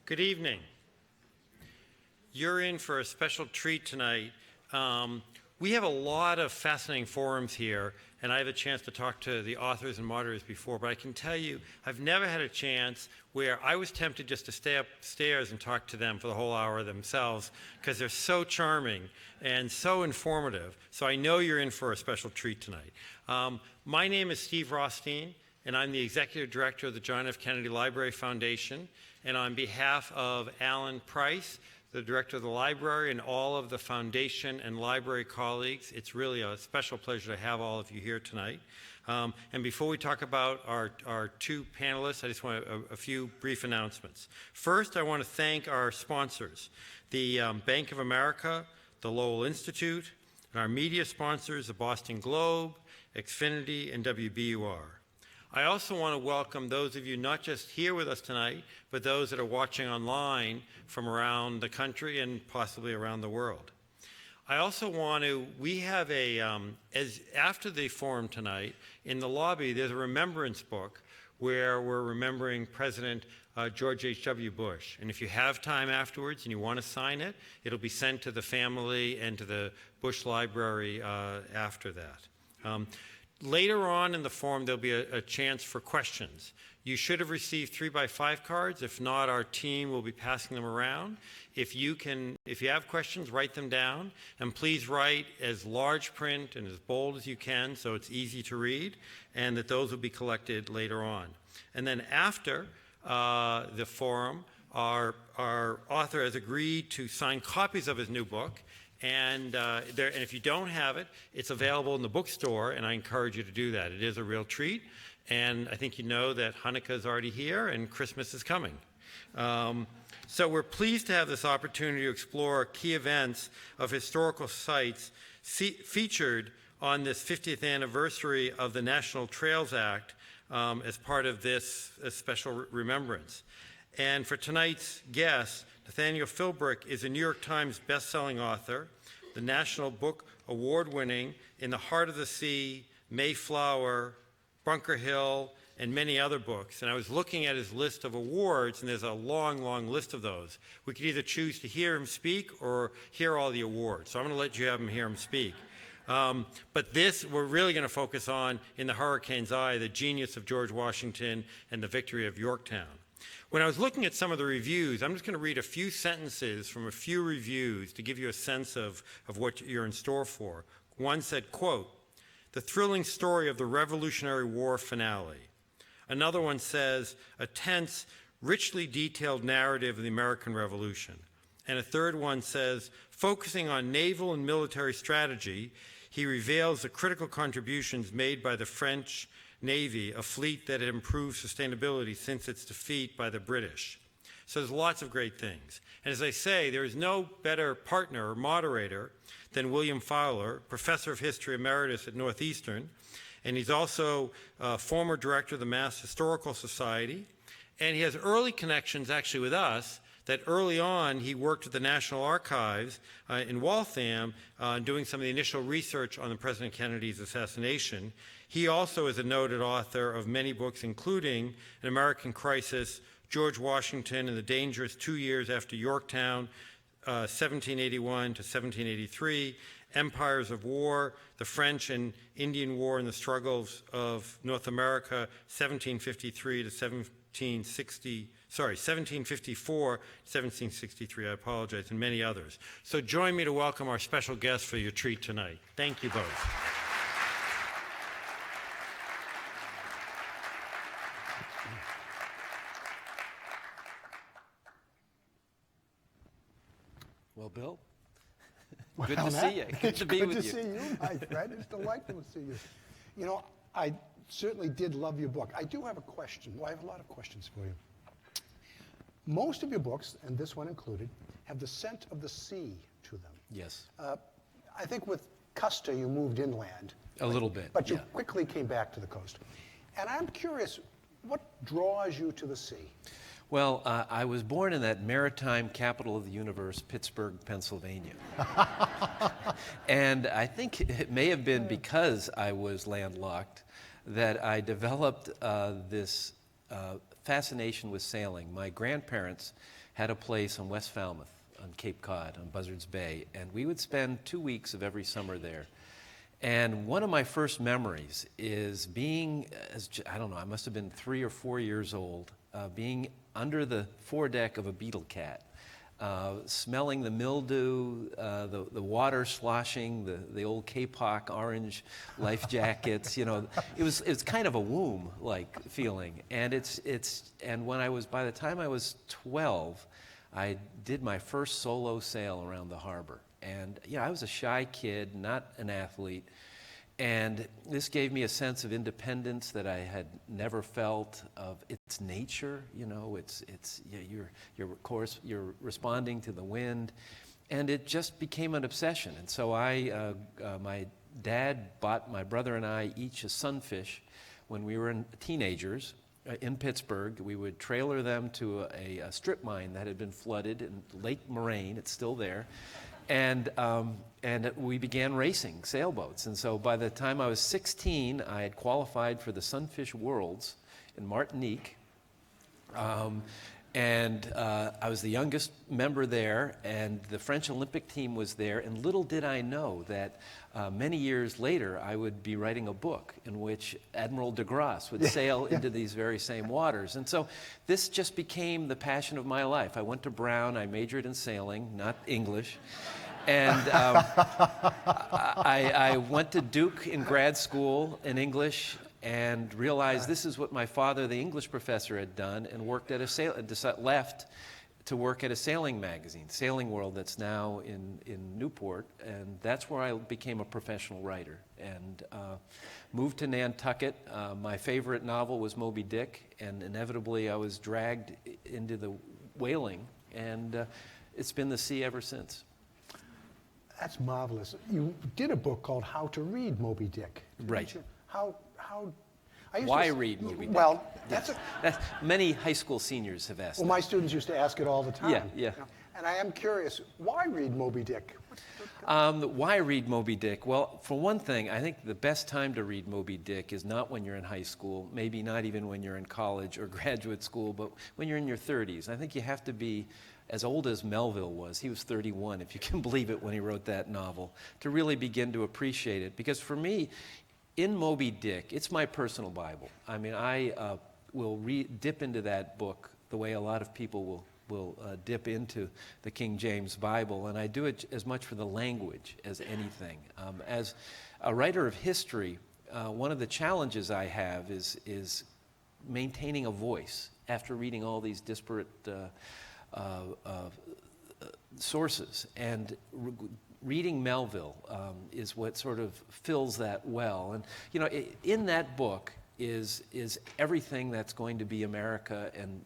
Good evening. You're in for a special treat tonight. We have a lot of fascinating forums here, and I have a chance to talk to the authors and moderators before, but I can tell you I've never had a chance where I was tempted just to stay upstairs and talk to them for the whole hour themselves because they're so charming and so informative. So I know you're in for a special treat tonight. My name is Steve Rothstein, and I'm the Executive Director of the John F. Kennedy Library Foundation. And on behalf of Alan Price, the Director of the Library, and all of the Foundation and library colleagues, it's really a special pleasure to have all of you here tonight. And before we talk about our two panelists, I just want a few brief announcements. First, I want to thank our sponsors, the Bank of America, the Lowell Institute, and our media sponsors, the Boston Globe, Xfinity, and WBUR. I also want to welcome those of you not just here with us tonight, but those that are watching online from around the country and possibly around the world. I also want to, we have after the forum tonight, in the lobby, there's a remembrance book where we're remembering President George H.W. Bush. And if you have time afterwards and you want to sign it, it'll be sent to the family and to the Bush Library after that. Later on in the forum, there'll be a chance for questions. You should have received 3x5 cards. If not, our team will be passing them around. If you have questions, write them down. And please write as large print and as bold as you can so it's easy to read, and that those will be collected later on. And then after the forum, our author has agreed to sign copies of his new book. And if you don't have it, it's available in the bookstore, and I encourage you to do that. It is a real treat, and I think you know that Hanukkah is already here and Christmas is coming. So we're pleased to have this opportunity to explore key events of historical sites featured on this 50th anniversary of the National Trails Act as part of this special remembrance. And for tonight's guest, Nathaniel Philbrick is a New York Times best-selling author, the National Book Award-winning In the Heart of the Sea, Mayflower, Bunker Hill, and many other books. And I was looking at his list of awards, and there's a long, long list of those. We could either choose to hear him speak or hear all the awards. So I'm going to let you have him hear him speak. But this, we're really going to focus on, In the Hurricane's Eye, the genius of George Washington and the victory of Yorktown. When I was looking at some of the reviews, I'm just going to read a few sentences from a few reviews to give you a sense of what you're in store for. One said, quote, "The thrilling story of the Revolutionary War finale." Another one says, "A tense, richly detailed narrative of the American Revolution." And a third one says, "Focusing on naval and military strategy, he reveals the critical contributions made by the French Navy, a fleet that had improved sustainability since its defeat by the British." So there's lots of great things. And as I say, there is no better partner or moderator than William Fowler, professor of history emeritus at Northeastern. And he's also former director of the Mass Historical Society. And he has early connections actually with us, that early on he worked at the National Archives in Waltham doing some of the initial research on the President Kennedy's assassination. He also is a noted author of many books, including An American Crisis, George Washington and the Dangerous 2 Years After Yorktown, 1781 to 1783, Empires of War, the French and Indian War and the Struggles of North America, 1753 to 1754 to 1763, I apologize, and many others. So join me to welcome our special guests for your treat tonight. Thank you both. Well, Bill, good to see you. Good to be with you. Good to see you, my friend. It's delightful to see you. You know, I certainly did love your book. I do have a question. Well, I have a lot of questions for you. Most of your books, and this one included, have the scent of the sea to them. Yes. I think with Custer, you moved inland. A little bit, but you quickly came back to the coast. And I'm curious, what draws you to the sea? Well, I was born in that maritime capital of the universe, Pittsburgh, Pennsylvania. And I think it may have been because I was landlocked that I developed this fascination with sailing. My grandparents had a place on West Falmouth, on Cape Cod, on Buzzards Bay, and we would spend 2 weeks of every summer there. And one of my first memories is being, I don't know, I must have been 3 or 4 years old, being under the foredeck of a beetle cat, smelling the mildew, the water sloshing, the old Kapok orange life jackets. You know, it's kind of a womb-like feeling. And by the time I was 12, I did my first solo sail around the harbor. And I was a shy kid, not an athlete. And this gave me a sense of independence that I had never felt, of its nature. You're responding to the wind, and it just became an obsession. And so my dad bought my brother and I each a sunfish when we were teenagers in Pittsburgh. We would trailer them to a strip mine that had been flooded in Lake Moraine. It's still there. And we began racing sailboats. And so by the time I was 16, I had qualified for the Sunfish Worlds in Martinique. And I was the youngest member there, and the French Olympic team was there. And little did I know that many years later, I would be writing a book in which Admiral de Grasse would sail into these very same waters. And so this just became the passion of my life. I went to Brown. I majored in sailing, not English. And I went to Duke in grad school in English, and realized this is what my father, the English professor, had done, and worked at left to work at a sailing magazine, Sailing World, that's now in Newport, and that's where I became a professional writer. And moved to Nantucket. My favorite novel was Moby Dick, and inevitably I was dragged into the whaling, and it's been the sea ever since. That's marvelous. You did a book called How to Read Moby Dick. Right. Why read Moby Dick? Well, many high school seniors have asked. Well, my students used to ask it all the time. Yeah. You know? And I am curious, why read Moby Dick? Why read Moby Dick? Well, for one thing, I think the best time to read Moby Dick is not when you're in high school, maybe not even when you're in college or graduate school, but when you're in your 30s. I think you have to be as old as Melville was. He was 31, if you can believe it, when he wrote that novel, to really begin to appreciate it. Because for me, in Moby Dick, it's my personal Bible. I mean, I will dip into that book the way a lot of people will dip into the King James Bible, and I do it as much for the language as anything. As a writer of history, one of the challenges I have is maintaining a voice after reading all these disparate sources. And reading Melville is what sort of fills that well. And in that book is everything that's going to be America and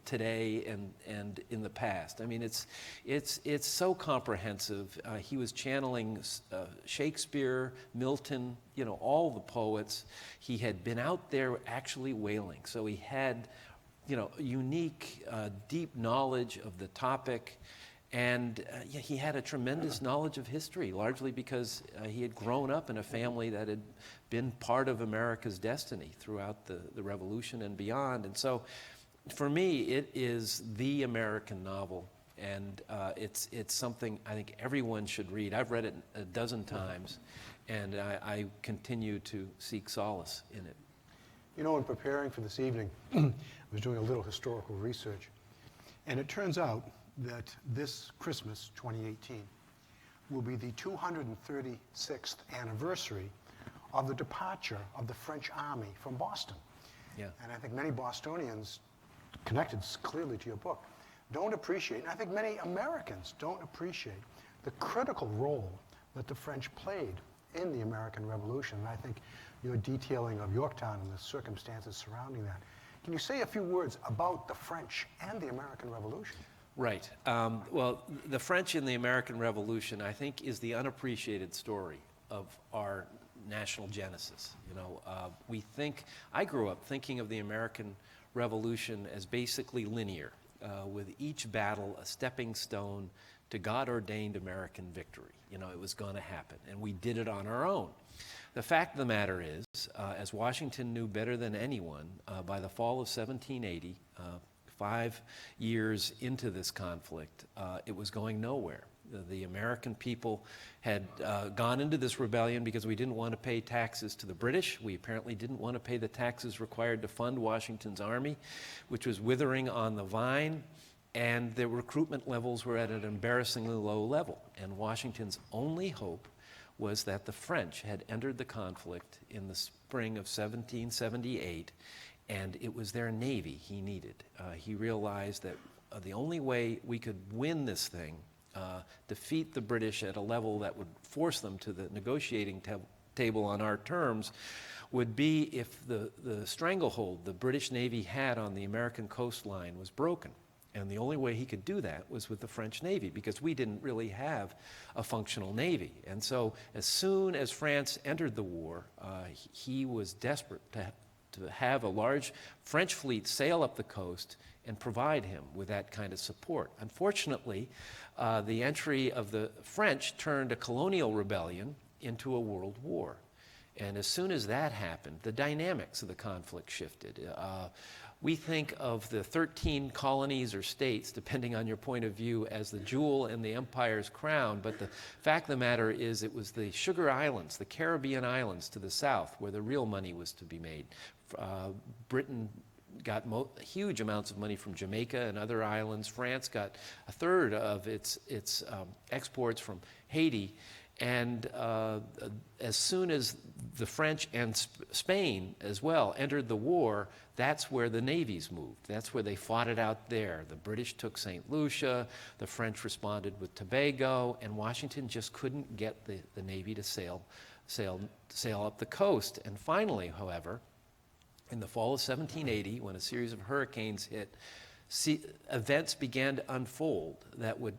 today and in the past. I mean, it's so comprehensive. He was channeling Shakespeare, Milton, all the poets. He had been out there actually whaling, so he had unique, deep knowledge of the topic. And he had a tremendous knowledge of history, largely because he had grown up in a family that had been part of America's destiny throughout the Revolution and beyond. And so, for me, it is the American novel, and it's something I think everyone should read. I've read it a dozen times, and I continue to seek solace in it. In preparing for this evening, I was doing a little historical research, and it turns out that this Christmas, 2018, will be the 236th anniversary of the departure of the French Army from Boston. Yeah. And I think many Bostonians, connected clearly to your book, don't appreciate, and I think many Americans don't appreciate, the critical role that the French played in the American Revolution. And I think your detailing of Yorktown and the circumstances surrounding that. Can you say a few words about the French and the American Revolution? Right. Well, the French in the American Revolution, I think, is the unappreciated story of our national genesis. I grew up thinking of the American Revolution as basically linear, with each battle a stepping stone to God-ordained American victory. It was going to happen, and we did it on our own. The fact of the matter is, as Washington knew better than anyone, by the fall of 1780, 5 years into this conflict, it was going nowhere. The American people had gone into this rebellion because we didn't want to pay taxes to the British. We apparently didn't want to pay the taxes required to fund Washington's army, which was withering on the vine, and the recruitment levels were at an embarrassingly low level. And Washington's only hope was that the French had entered the conflict in the spring of 1778, and it was their navy he needed. He realized that the only way we could win this thing, defeat the British at a level that would force them to the negotiating table on our terms, would be if the stranglehold the British Navy had on the American coastline was broken. And the only way he could do that was with the French Navy, because we didn't really have a functional navy. And so as soon as France entered the war, he was desperate to have a large French fleet sail up the coast and provide him with that kind of support. Unfortunately, the entry of the French turned a colonial rebellion into a world war. And as soon as that happened, the dynamics of the conflict shifted. We think of the 13 colonies or states, depending on your point of view, as the jewel in the empire's crown, but the fact of the matter is it was the Sugar Islands, the Caribbean islands to the south, where the real money was to be made. Britain got huge amounts of money from Jamaica and other islands. France got a third of its exports from Haiti. And as soon as the French and Spain as well entered the war, that's where the navies moved. That's where they fought it out there. The British took St. Lucia, the French responded with Tobago, and Washington just couldn't get the navy to sail up the coast. And finally, however, in the fall of 1780, when a series of hurricanes hit, events began to unfold that would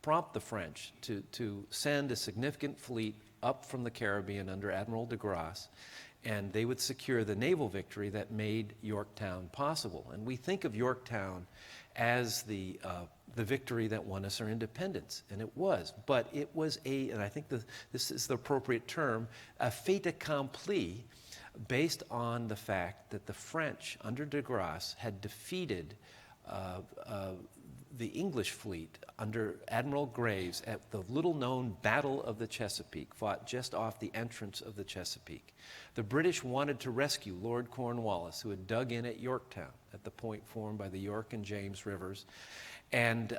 prompt the French to send a significant fleet up from the Caribbean under Admiral de Grasse, and they would secure the naval victory that made Yorktown possible. And we think of Yorktown as the victory that won us our independence, and it was. But it was and I think this is the appropriate term, a fait accompli, based on the fact that the French, under de Grasse, had defeated the English fleet under Admiral Graves at the little-known Battle of the Chesapeake, fought just off the entrance of the Chesapeake. The British wanted to rescue Lord Cornwallis, who had dug in at Yorktown, at the point formed by the York and James rivers, and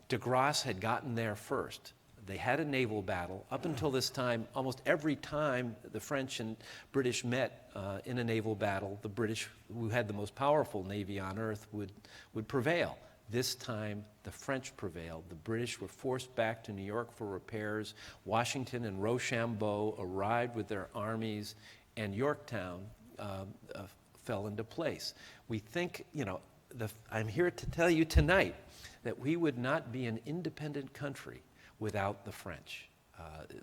de Grasse had gotten there first. They had a naval battle. Up until this time, almost every time the French and British met in a naval battle, the British, who had the most powerful navy on earth, would prevail. This time, the French prevailed. The British were forced back to New York for repairs. Washington and Rochambeau arrived with their armies, and Yorktown fell into place. We think, I'm here to tell you tonight that we would not be an independent country without the French.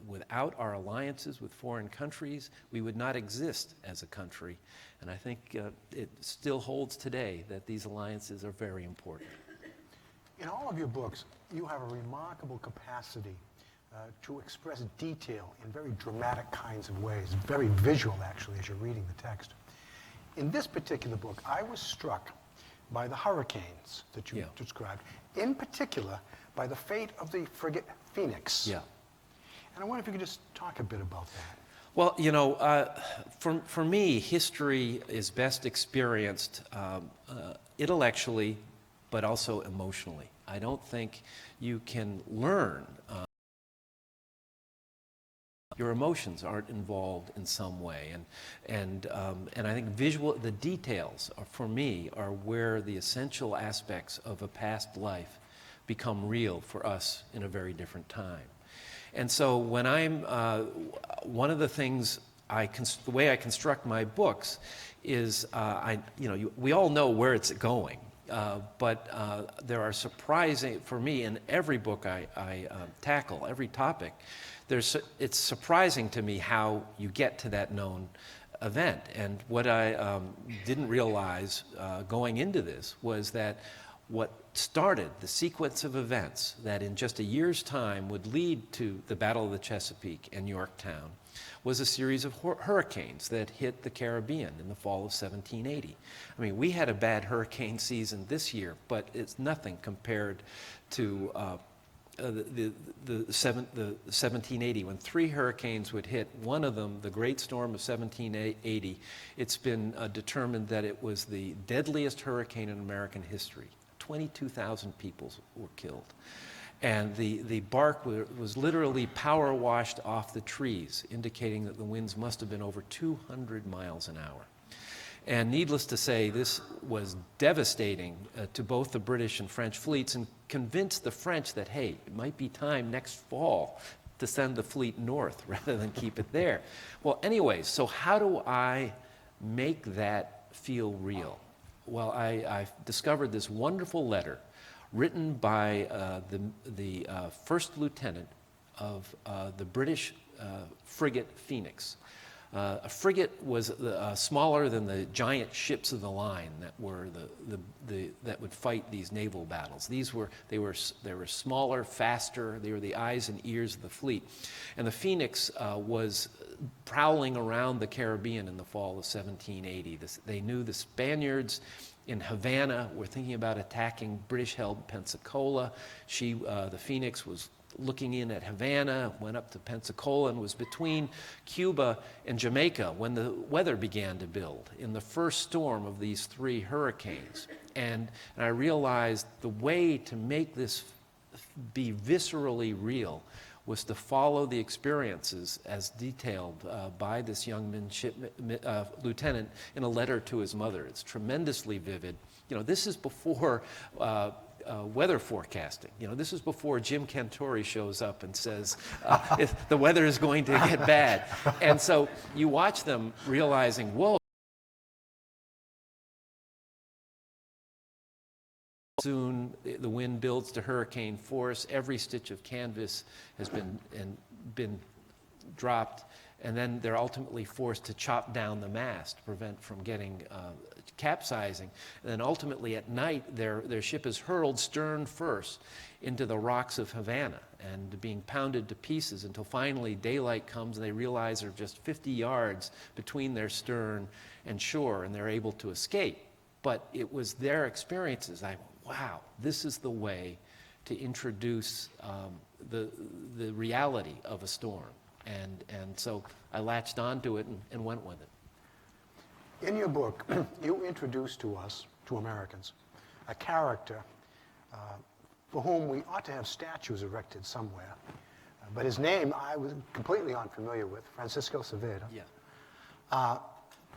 Without our alliances with foreign countries, we would not exist as a country. And I think it still holds today that these alliances are very important. In all of your books, you have a remarkable capacity to express detail in very dramatic kinds of ways, very visual, actually, as you're reading the text. In this particular book, I was struck by the hurricanes that you described, in particular by the fate of the frigate Phoenix. Yeah. And I wonder if you could just talk a bit about that. Well, for me, history is best experienced intellectually, but also emotionally. I don't think you can learn. Your emotions aren't involved in some way, and I think the details for me are where the essential aspects of a past life become real for us in a very different time. And so when one of the things the way I construct my books is, we all know where it's going. But there are surprising, for me, in every book I tackle, every topic, it's surprising to me how you get to that known event. And what I didn't realize going into this was that what started the sequence of events that in just a year's time would lead to the Battle of the Chesapeake and Yorktown was a series of hurricanes that hit the Caribbean in the fall of 1780. I mean, we had a bad hurricane season this year, but it's nothing compared to the 1780, when 3 hurricanes would hit. One of them, the Great Storm of 1780, it's been determined that it was the deadliest hurricane in American history. 22,000 people were killed. And the bark was literally power washed off the trees, indicating that the winds must have been over 200 miles an hour. And needless to say, this was devastating to both the British and French fleets, and convinced the French that, hey, it might be time next fall to send the fleet north rather than keep it there. Well, anyways, so how do I make that feel real? Well, I discovered this wonderful letter written by the first lieutenant of the British frigate Phoenix. A frigate was smaller than the giant ships of the line that were that would fight these naval battles. They were smaller, faster. They were the eyes and ears of the fleet. And the Phoenix was prowling around the Caribbean in the fall of 1780. They knew the Spaniards in Havana were thinking about attacking British-held Pensacola. The Phoenix was looking in at Havana, went up to Pensacola, and was between Cuba and Jamaica when the weather began to build in the first storm of these 3 hurricanes. And I realized the way to make this be viscerally real was to follow the experiences as detailed by this young lieutenant in a letter to his mother. It's tremendously vivid. You know, this is before weather forecasting. You know, this is before Jim Cantore shows up and says, if the weather is going to get bad. And so you watch them realizing, whoa, soon the wind builds to hurricane force. Every stitch of canvas has been dropped, and then they're ultimately forced to chop down the mast to prevent from getting capsizing. And then ultimately at night, their ship is hurled stern first into the rocks of Havana and being pounded to pieces until finally daylight comes and they realize they're just 50 yards between their stern and shore, and they're able to escape. But it was their experiences. Wow, this is the way to introduce the reality of a storm. And so I latched onto it and went with it. In your book, you introduce to us, to Americans, a character for whom we ought to have statues erected somewhere. But his name I was completely unfamiliar with, Francisco Saavedra. Yeah.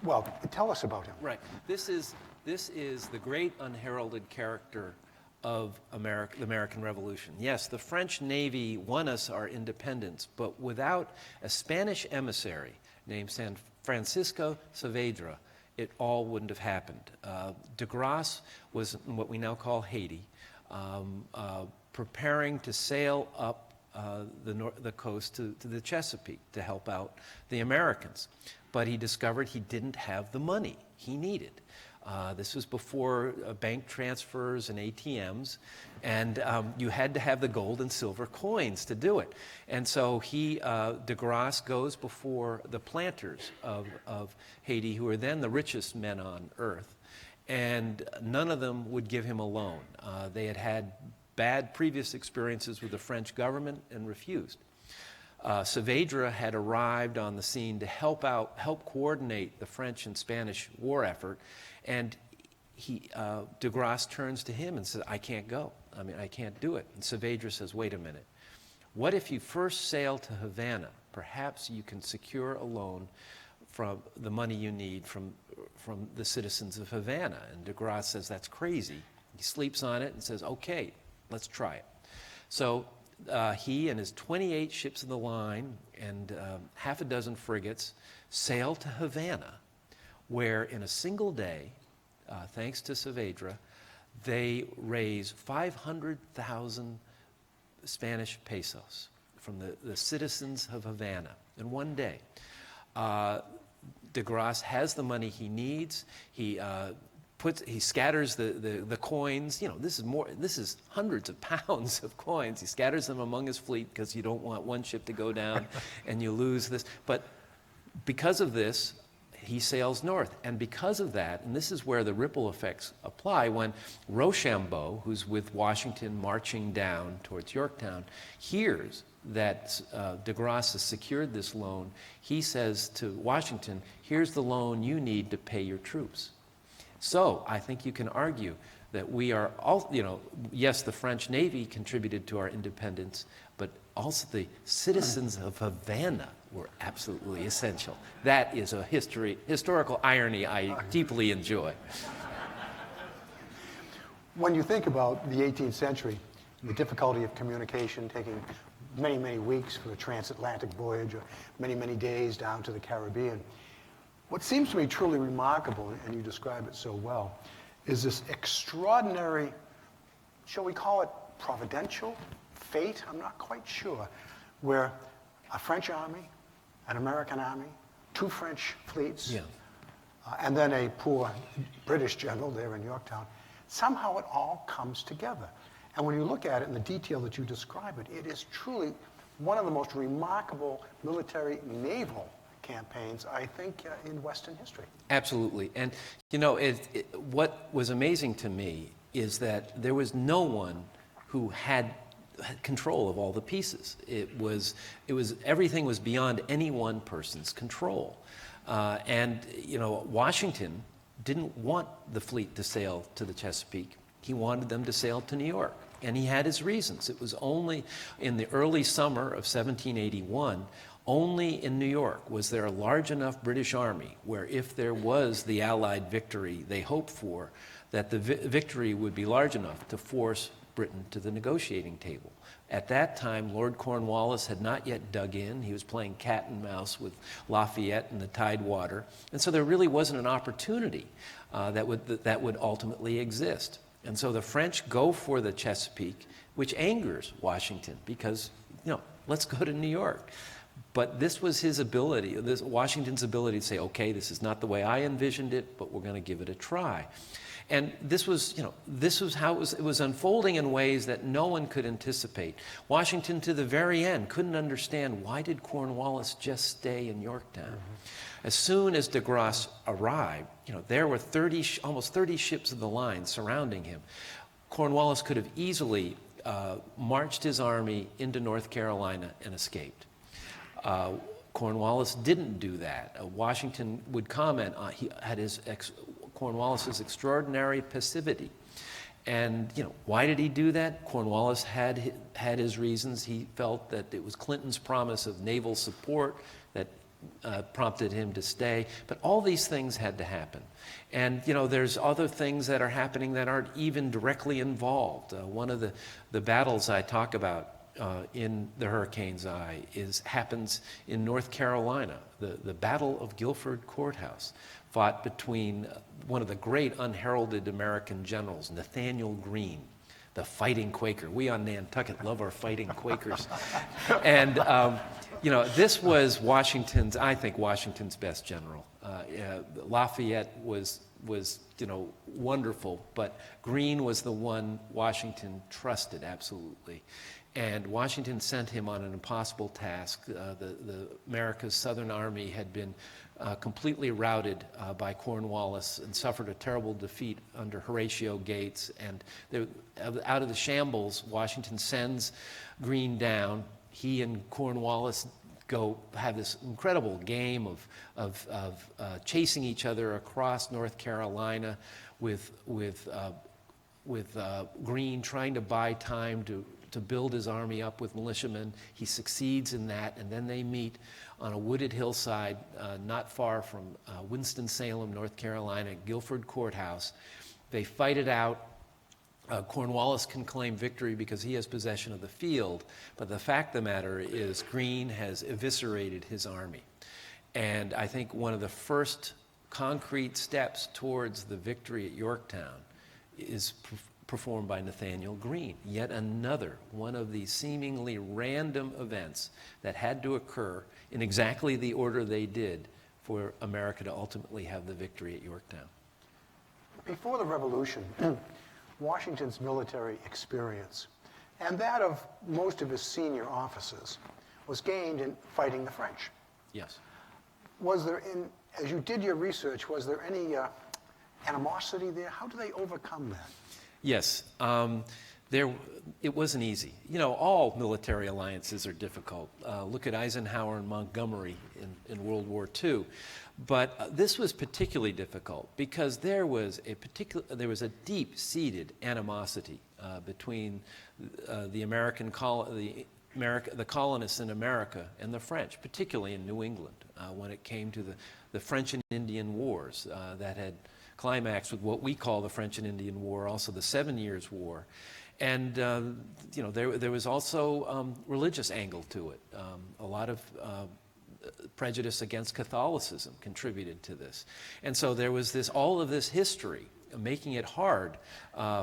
Well, tell us about him. Right. This is the great unheralded character of the American Revolution. Yes, the French Navy won us our independence, but without a Spanish emissary named San Francisco Saavedra, it all wouldn't have happened. De Grasse was in what we now call Haiti, preparing to sail up the coast to the Chesapeake to help out the Americans. But he discovered he didn't have the money he needed. This was before bank transfers and ATMs, and you had to have the gold and silver coins to do it. And so De Grasse goes before the planters of Haiti, who were then the richest men on earth, and none of them would give him a loan. They had had bad previous experiences with the French government and refused. Saavedra had arrived on the scene to help coordinate the French and Spanish war effort, and De Grasse turns to him and says, I can't go. I mean, I can't do it. And Saavedra says, wait a minute. What if you first sail to Havana? Perhaps you can secure a loan from the money you need from the citizens of Havana. And De Grasse says, that's crazy. He sleeps on it and says, okay, let's try it. So he and his 28 ships of the line and half a dozen frigates sailed to Havana, where in a single day, thanks to Saavedra, they raised 500,000 Spanish pesos from the citizens of Havana in one day. De Grasse has the money he needs. He he scatters the coins. You know, this is hundreds of pounds of coins. He scatters them among his fleet because you don't want one ship to go down and you lose this. But because of this, he sails north. And because of that, and this is where the ripple effects apply, when Rochambeau, who's with Washington marching down towards Yorktown, hears that de Grasse has secured this loan, he says to Washington, here's the loan you need to pay your troops. So I think you can argue that we are all, you know, yes, the French Navy contributed to our independence, but also the citizens of Havana were absolutely essential. That is a historical irony I deeply enjoy. When you think about the 18th century, the difficulty of communication taking many, many weeks for a transatlantic voyage or many, many days down to the Caribbean, what seems to me truly remarkable, and you describe it so well, is this extraordinary, shall we call it providential fate? I'm not quite sure, where a French army, an American army, two French fleets, and then a poor British general there in Yorktown, somehow it all comes together. And when you look at it in the detail that you describe it, it is truly one of the most remarkable military naval campaigns, I think, in Western history. Absolutely. And, you know, what was amazing to me is that there was no one who had control of all the pieces. Everything was beyond any one person's control. And, you know, Washington didn't want the fleet to sail to the Chesapeake. He wanted them to sail to New York. And he had his reasons. It was only in the early summer of 1781, only in New York was there a large enough British army where if there was the Allied victory they hoped for, that the victory would be large enough to force Britain to the negotiating table. At that time, Lord Cornwallis had not yet dug in. He was playing cat and mouse with Lafayette in the Tidewater. And so there really wasn't an opportunity that would ultimately exist. And so the French go for the Chesapeake, which angers Washington because, you know, let's go to New York. But this was his ability, Washington's ability to say, okay, this is not the way I envisioned it, but we're going to give it a try. And this was, you know, this was how it was unfolding in ways that no one could anticipate. Washington, to the very end, couldn't understand why did Cornwallis just stay in Yorktown. Mm-hmm. As soon as de Grasse arrived, you know, there were almost 30 ships of the line surrounding him. Cornwallis could have easily marched his army into North Carolina and escaped. Cornwallis didn't do that. Washington would comment on Cornwallis's extraordinary passivity. And, you know, why did he do that? Cornwallis had his reasons. He felt that it was Clinton's promise of naval support that prompted him to stay. But all these things had to happen. And, you know, there's other things that are happening that aren't even directly involved. One of the battles I talk about in the Hurricane's Eye happens in North Carolina, the Battle of Guilford Courthouse, fought between one of the great unheralded American generals, Nathaniel Greene, the fighting Quaker. We on Nantucket love our fighting Quakers. And, you know, this was I think Washington's best general. Lafayette was, you know, wonderful, but Greene was the one Washington trusted absolutely. And Washington sent him on an impossible task. America's Southern Army had been completely routed by Cornwallis and suffered a terrible defeat under Horatio Gates. And out of the shambles, Washington sends Greene down. He and Cornwallis have this incredible game of chasing each other across North Carolina with Greene trying to buy time to build his army up with militiamen. He succeeds in that, and then they meet on a wooded hillside not far from Winston-Salem, North Carolina, Guilford Courthouse. They fight it out. Cornwallis can claim victory because he has possession of the field, but the fact of the matter is Greene has eviscerated his army. And I think one of the first concrete steps towards the victory at Yorktown is performed by Nathaniel Greene. Yet another one of these seemingly random events that had to occur in exactly the order they did for America to ultimately have the victory at Yorktown. Before the Revolution, Washington's military experience and that of most of his senior officers was gained in fighting the French. Yes. Was there, as you did your research, was there any animosity there? How do they overcome that? Yes. It wasn't easy. You know, all military alliances are difficult. Look at Eisenhower and Montgomery in World War II. But this was particularly difficult because there was a deep-seated animosity between the colonists in America and the French, particularly in New England, when it came to the French and Indian Wars that had climaxed with what we call the French and Indian War, also the 7 Years' War. And you know, there was also religious angle to it. A lot of prejudice against Catholicism contributed to this. And so there was all of this history making it hard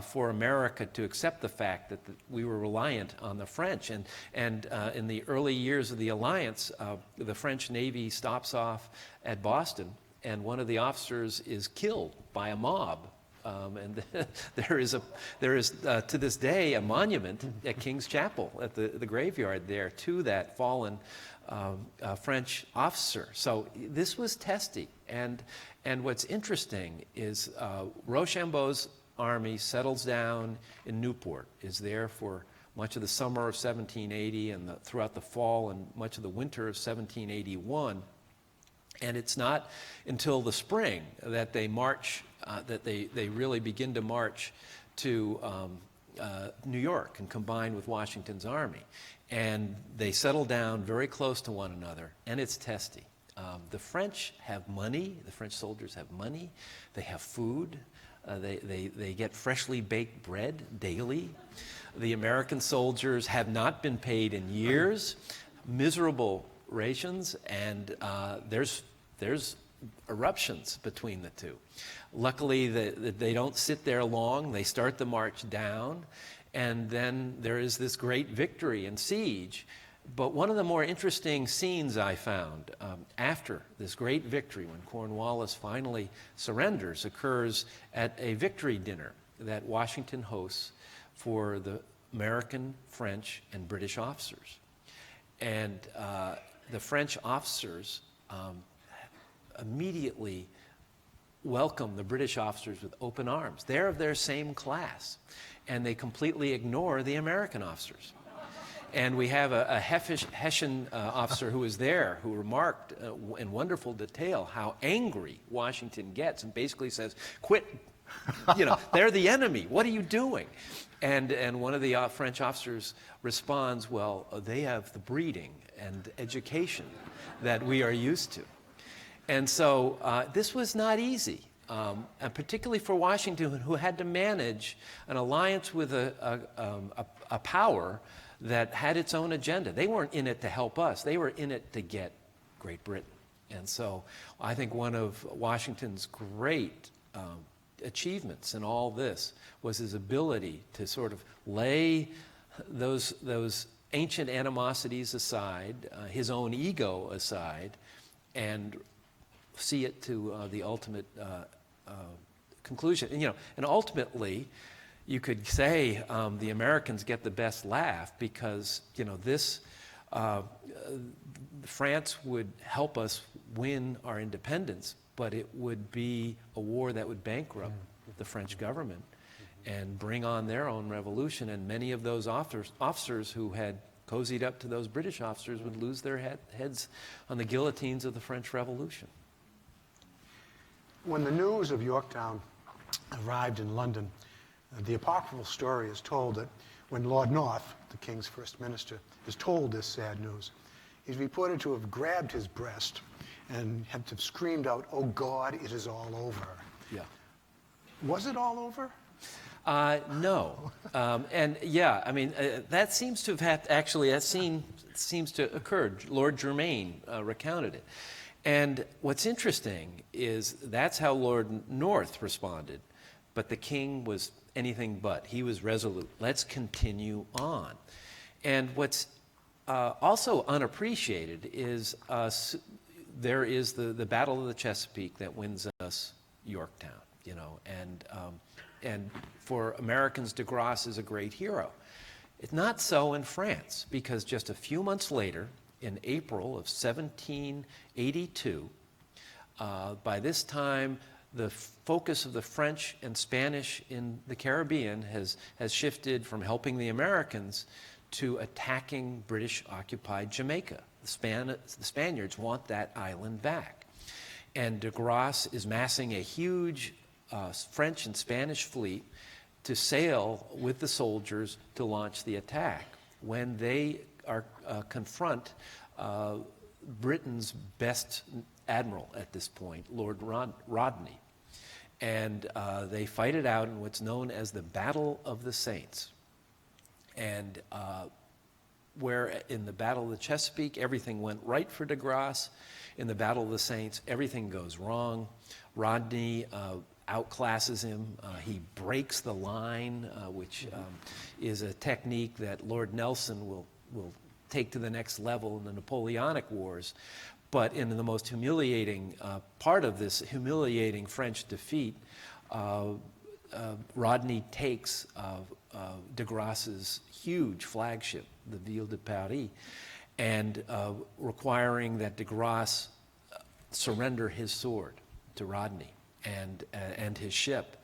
for America to accept the fact that we were reliant on the French. And in the early years of the alliance, the French Navy stops off at Boston, and one of the officers is killed by a mob. And there is to this day a monument at King's Chapel at the graveyard there to that fallen French officer. So this was testy. And what's interesting is Rochambeau's army settles down in Newport, is there for much of the summer of 1780 and throughout the fall and much of the winter of 1781. And it's not until the spring that they march, that they really begin to march to New York and combine with Washington's army. And they settle down very close to one another, and it's testy. The French have money. The French soldiers have money. They have food. They get freshly baked bread daily. The American soldiers have not been paid in years. Miserable rations, and there's eruptions between the two. Luckily, they don't sit there long. They start the march down, and then there is this great victory and siege. But one of the more interesting scenes I found after this great victory, when Cornwallis finally surrenders, occurs at a victory dinner that Washington hosts for the American, French, and British officers. And the French officers immediately welcome the British officers with open arms. They're of their same class, and they completely ignore the American officers. And we have a Hessian officer who was there who remarked in wonderful detail how angry Washington gets and basically says, "Quit, you know, they're the enemy. What are you doing?" And one of the French officers responds, "Well, they have the breeding and education that we are used to." And so this was not easy, and particularly for Washington, who had to manage an alliance with a power that had its own agenda. They weren't in it to help us. They were in it to get Great Britain. And so I think one of Washington's great achievements in all this was his ability to sort of lay those ancient animosities aside, his own ego aside, and see it to the ultimate conclusion. And, you know, and ultimately, you could say the Americans get the best laugh because, you know, this France would help us win our independence, but it would be a war that would bankrupt the French government and bring on their own revolution. And many of those officers who had cozied up to those British officers would lose their heads on the guillotines of the French Revolution. When the news of Yorktown arrived in London, the apocryphal story is told that when Lord North, the king's first minister, is told this sad news, he's reported to have grabbed his breast and have screamed out, "Oh God, it is all over." Yeah. Was it all over? No. And yeah, I mean, that seems to have actually, that scene seems to occur. Lord Germain recounted it. And what's interesting is that's how Lord North responded. But the king was anything but. He was resolute. Let's continue on. And what's also unappreciated is there is the Battle of the Chesapeake that wins us Yorktown. you know, and for Americans, de Grasse is a great hero. It's not so in France, because just a few months later, in April of 1782, by this time, the focus of the French and Spanish in the Caribbean has shifted from helping the Americans to attacking British-occupied Jamaica. The Spaniards want that island back. And de Grasse is massing a huge French and Spanish fleet to sail with the soldiers to launch the attack. When they confront Britain's best admiral at this point, Lord Rodney. And they fight it out in what's known as the Battle of the Saints. And where in the Battle of the Chesapeake, everything went right for de Grasse. In the Battle of the Saints, everything goes wrong. Rodney outclasses him. He breaks the line, which is a technique that Lord Nelson will take to the next level in the Napoleonic Wars. But in the most humiliating part of this humiliating French defeat, Rodney takes de Grasse's huge flagship, the Ville de Paris, and requiring that de Grasse surrender his sword to Rodney and his ship.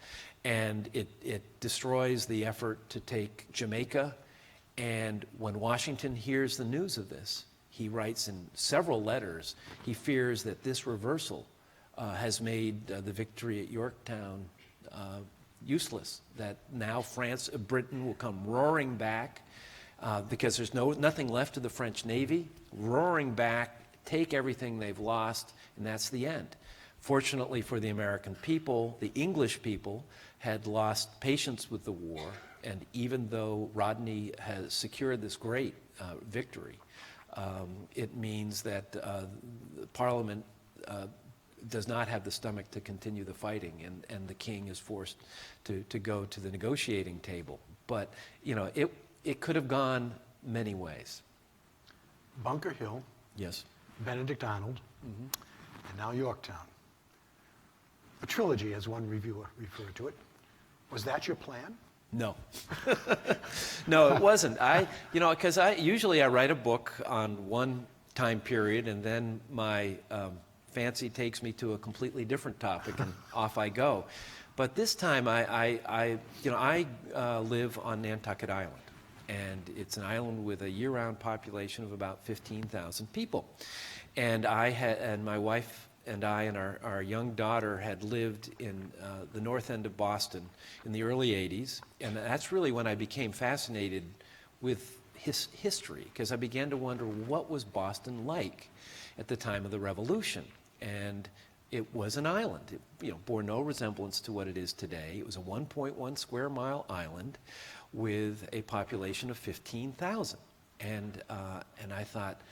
And it destroys the effort to take Jamaica. And when Washington hears the news of this, he writes in several letters, he fears that this reversal has made the victory at Yorktown useless, that now Britain will come roaring back because there's nothing left of the French Navy, roaring back, take everything they've lost, and that's the end. Fortunately for the American people, the English people had lost patience with the war, and even though Rodney has secured this great victory, it means that the Parliament does not have the stomach to continue the fighting, and the king is forced to go to the negotiating table. But, you know, it could have gone many ways. Bunker Hill, Yes. Benedict Donald, and now Yorktown. A trilogy, as one reviewer referred to it. Was that your plan? No. No, it wasn't. Because usually I write a book on one time period, and then my fancy takes me to a completely different topic, and off I go. But this time, I live on Nantucket Island, and it's an island with a year-round population of about 15,000 people. And my wife and I and our young daughter had lived in the north end of Boston in the early 80s, and that's really when I became fascinated with history, because I began to wonder, what was Boston like at the time of the Revolution? And it was an island. It bore no resemblance to what it is today. It was a 1.1 square mile island with a population of 15,000. And I thought,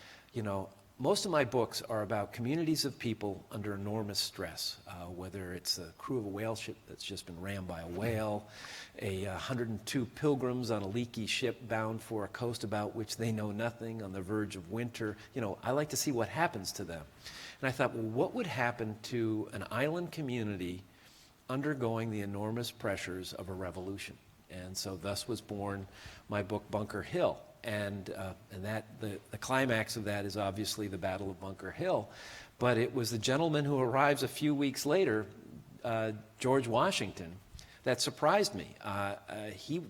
most of my books are about communities of people under enormous stress, whether it's the crew of a whale ship that's just been rammed by a whale, 102 pilgrims on a leaky ship bound for a coast about which they know nothing on the verge of winter. I like to see what happens to them. And I thought, well, what would happen to an island community undergoing the enormous pressures of a revolution? And so thus was born my book, Bunker Hill. And that the climax of that is obviously the Battle of Bunker Hill. But it was the gentleman who arrives a few weeks later, George Washington, that surprised me.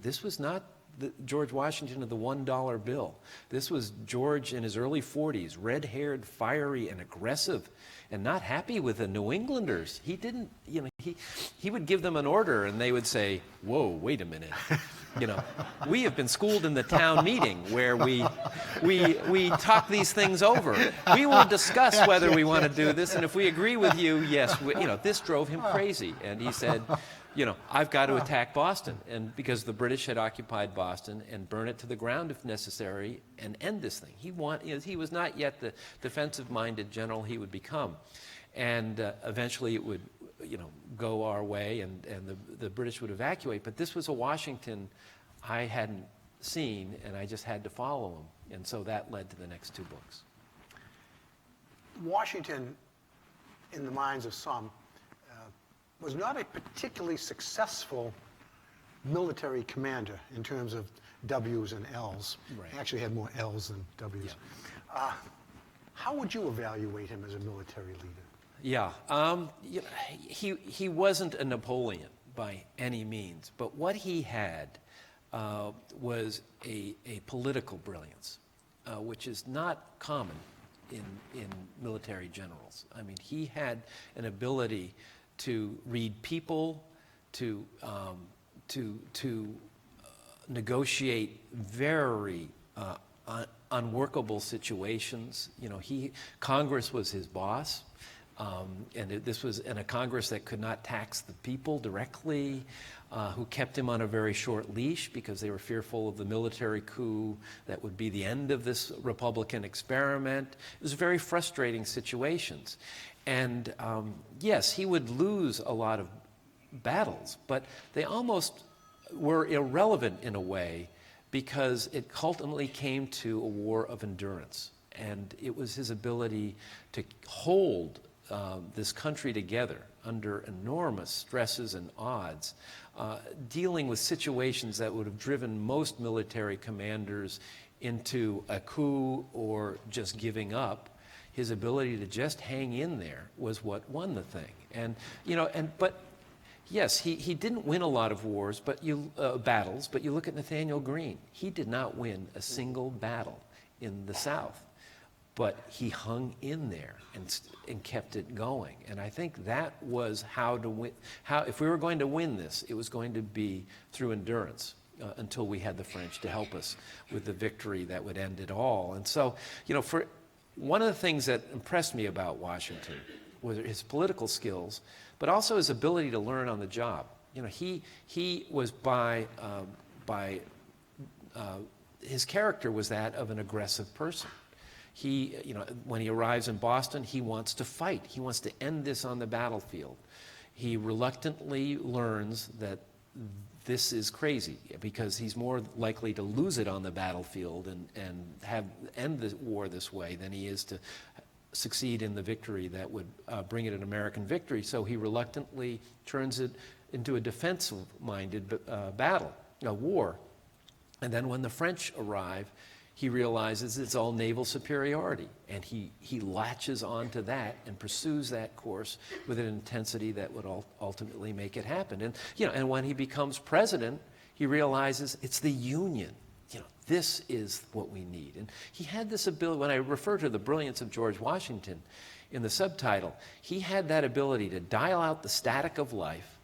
This was not the George Washington of the $1 bill. This was George in his early 40s, red-haired, fiery, and aggressive, and not happy with the New Englanders. He didn't, he would give them an order, and they would say, "Whoa, wait a minute." We have been schooled in the town meeting where we talk these things over. We will discuss whether we want to do this, and if we agree with you, yes. This drove him crazy, and he said, I've got to attack Boston, and because the British had occupied Boston, and burn it to the ground if necessary, and end this thing. He was not yet the defensive-minded general he would become, and eventually it would, go our way, and the British would evacuate. But this was a Washington I hadn't seen, and I just had to follow him, and so that led to the next two books. Washington, in the minds of some, was not a particularly successful military commander in terms of W's and L's. Right. He actually had more L's than W's. Yeah. How would you evaluate him as a military leader? Yeah, he wasn't a Napoleon by any means, but what he had was a political brilliance, which is not common in military generals. I mean, he had an ability to read people, to negotiate very unworkable situations. You know, Congress was his boss. This was in a Congress that could not tax the people directly, who kept him on a very short leash because they were fearful of the military coup that would be the end of this Republican experiment. It was very frustrating situations. And yes, he would lose a lot of battles, but they almost were irrelevant in a way because it ultimately came to a war of endurance. And it was his ability to hold this country together under enormous stresses and odds, dealing with situations that would have driven most military commanders into a coup or just giving up. His ability to just hang in there was what won the thing. And but yes, he didn't win a lot of wars, but battles. But you look at Nathaniel Greene; he did not win a single battle in the South. But he hung in there and kept it going. And I think that was how to win. If we were going to win this, it was going to be through endurance until we had the French to help us with the victory that would end it all. And so, for one of the things that impressed me about Washington was his political skills, but also his ability to learn on the job. He was his character was that of an aggressive person. When he arrives in Boston, he wants to fight. He wants to end this on the battlefield. He reluctantly learns that this is crazy because he's more likely to lose it on the battlefield and end the war this way than he is to succeed in the victory that would bring it an American victory. So he reluctantly turns it into a defensive-minded war. And then when the French arrive, he realizes it's all naval superiority, and he latches onto that and pursues that course with an intensity that would ultimately make it happen. And when he becomes president, he realizes it's the Union. This is what we need. And he had this ability. When I refer to the brilliance of George Washington in the subtitle, he had that ability to dial out the static of life,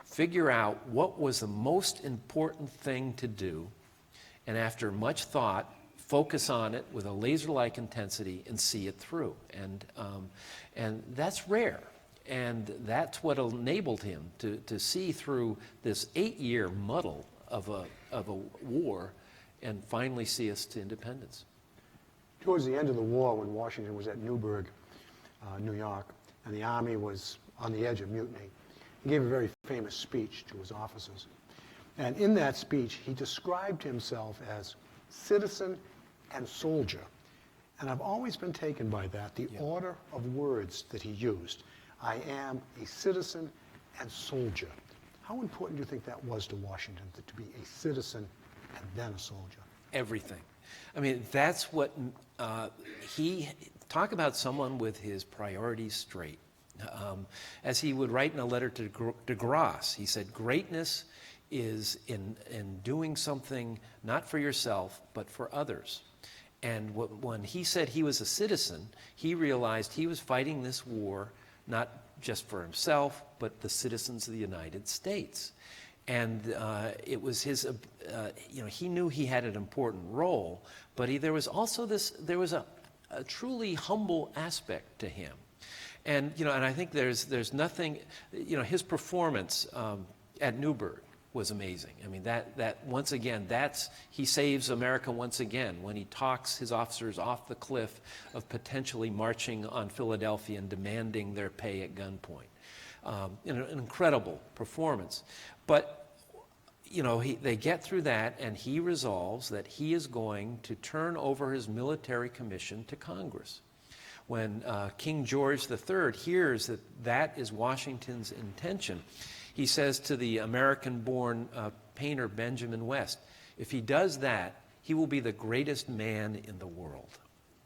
figure out what was the most important thing to do, and after much thought, focus on it with a laser-like intensity and see it through. And that's rare. And that's what enabled him to see through this 8-year muddle of a war and finally see us to independence. Towards the end of the war, when Washington was at Newburgh, New York, and the Army was on the edge of mutiny, he gave a very famous speech to his officers. And in that speech, he described himself as citizen and soldier. And I've always been taken by that, the order of words that he used. I am a citizen and soldier. How important do you think that was to Washington, to be a citizen and then a soldier? Everything. I mean, that's what talk about someone with his priorities straight. As he would write in a letter to de Grasse, he said, greatness is in doing something not for yourself, but for others. And when he said he was a citizen, he realized he was fighting this war not just for himself, but the citizens of the United States. And it was his, he knew he had an important role, but there was also a truly humble aspect to him. And, and I think there's nothing, his performance at Newburgh was amazing. I mean, that once again, he saves America once again when he talks his officers off the cliff of potentially marching on Philadelphia and demanding their pay at gunpoint. An incredible performance. But, they get through that, and he resolves that he is going to turn over his military commission to Congress. when King George III hears that that is Washington's intention, he says to the American-born painter Benjamin West, if he does that, he will be the greatest man in the world.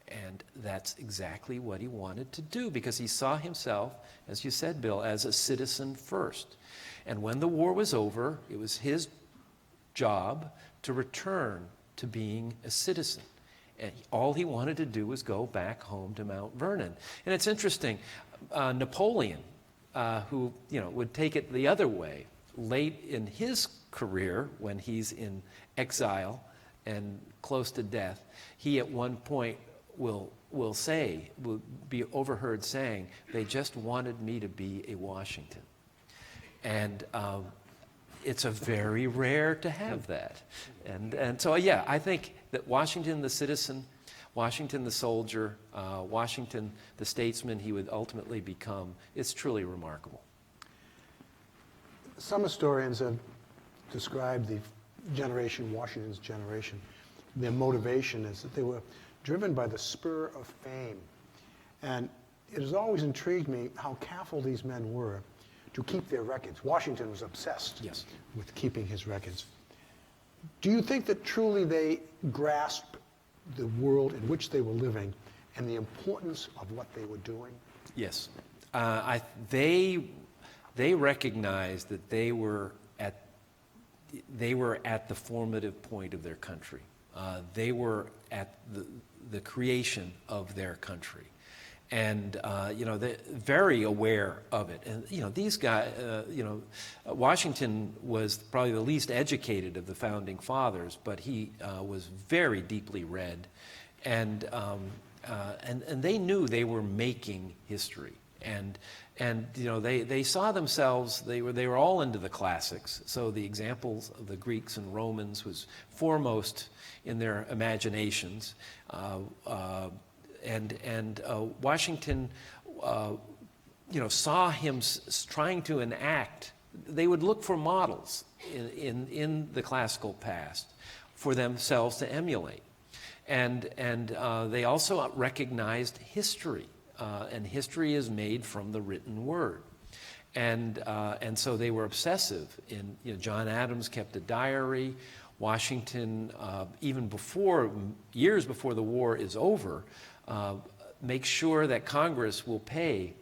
And that's exactly what he wanted to do, because he saw himself, as you said, Bill, as a citizen first. And when the war was over, it was his job to return to being a citizen. And all he wanted to do was go back home to Mount Vernon. And it's interesting, Napoleon, who would take it the other way, late in his career, when he's in exile and close to death, he at one point will be overheard saying, they just wanted me to be a Washington. And it's a very rare to have that. And so, yeah, I think that Washington the citizen, Washington the soldier, Washington the statesman he would ultimately become, it's truly remarkable. Some historians have described the generation, Washington's generation, their motivation is that they were driven by the spur of fame. And it has always intrigued me how careful these men were to keep their records. Washington was obsessed with keeping his records. Do you think that truly they grasped the world in which they were living and the importance of what they were doing? Yes. They recognized that they were at the formative point of their country. They were at the creation of their country. And, they're very aware of it. And, these guys, Washington was probably the least educated of the founding fathers, but he was very deeply read. And they knew they were making history. And they saw themselves, they were all into the classics. So the examples of the Greeks and Romans was foremost in their imaginations. And Washington, saw him trying to enact. They would look for models in the classical past for themselves to emulate, and they also recognized history, and history is made from the written word, and so they were obsessive. John Adams kept a diary. Washington, even years before the war is over, make sure that Congress will pay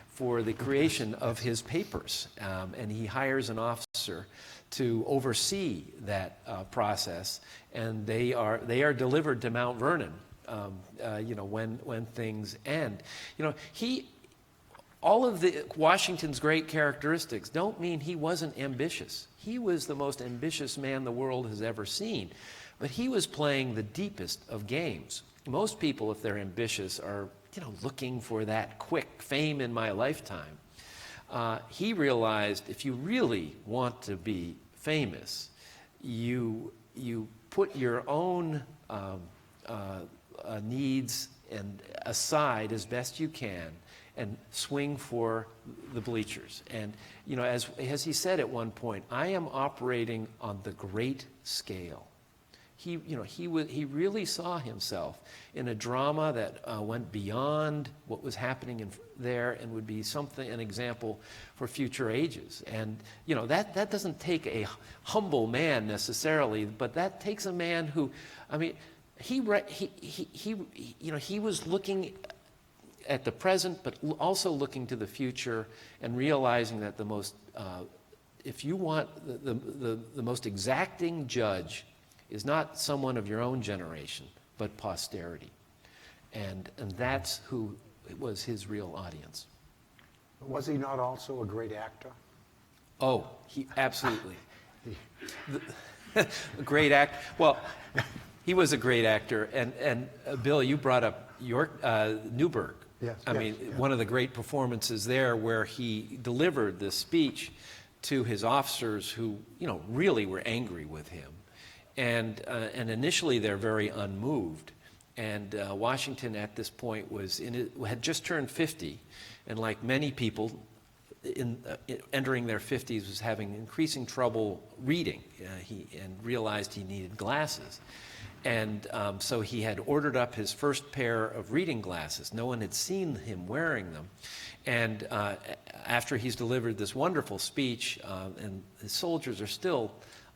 for the creation of his papers. And he hires an officer to oversee that process. And they are delivered to Mount Vernon, when things end. All of Washington's great characteristics don't mean he wasn't ambitious. He was the most ambitious man the world has ever seen. But he was playing the deepest of games. Most people, if they're ambitious, are looking for that quick fame in my lifetime. He realized if you really want to be famous, you put your own needs aside as best you can and swing for the bleachers. And as he said at one point, I am operating on the great scale. He really saw himself in a drama that went beyond what was happening there and would be an example for future ages. And that doesn't take a humble man necessarily, but that takes a man who, he was looking at the present, but also looking to the future and realizing that if you want the most exacting judge is not someone of your own generation, but posterity. And that's who was his real audience. Was he not also a great actor? Oh, he absolutely. A great actor. Well, he was a great actor. And Bill, you brought up Newburgh. Yes, One of the great performances there where he delivered this speech to his officers who, really were angry with him. And initially they're very unmoved. And Washington at this point had just turned 50, and like many people entering their 50s was having increasing trouble reading. And realized he needed glasses. And so he had ordered up his first pair of reading glasses. No one had seen him wearing them. And after he's delivered this wonderful speech, and the soldiers are still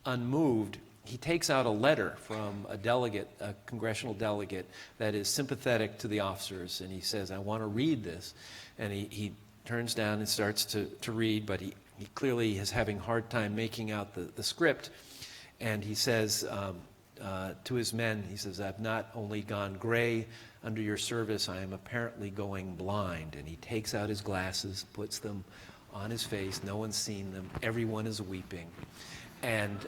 unmoved, he takes out a letter from a delegate, a congressional delegate, that is sympathetic to the officers, and he says, I want to read this. And he turns down and starts to read, but he clearly is having a hard time making out the script. And he says to his men, he says, I've not only gone gray under your service, I am apparently going blind. And he takes out his glasses, puts them on his face. No one's seen them. Everyone is weeping. And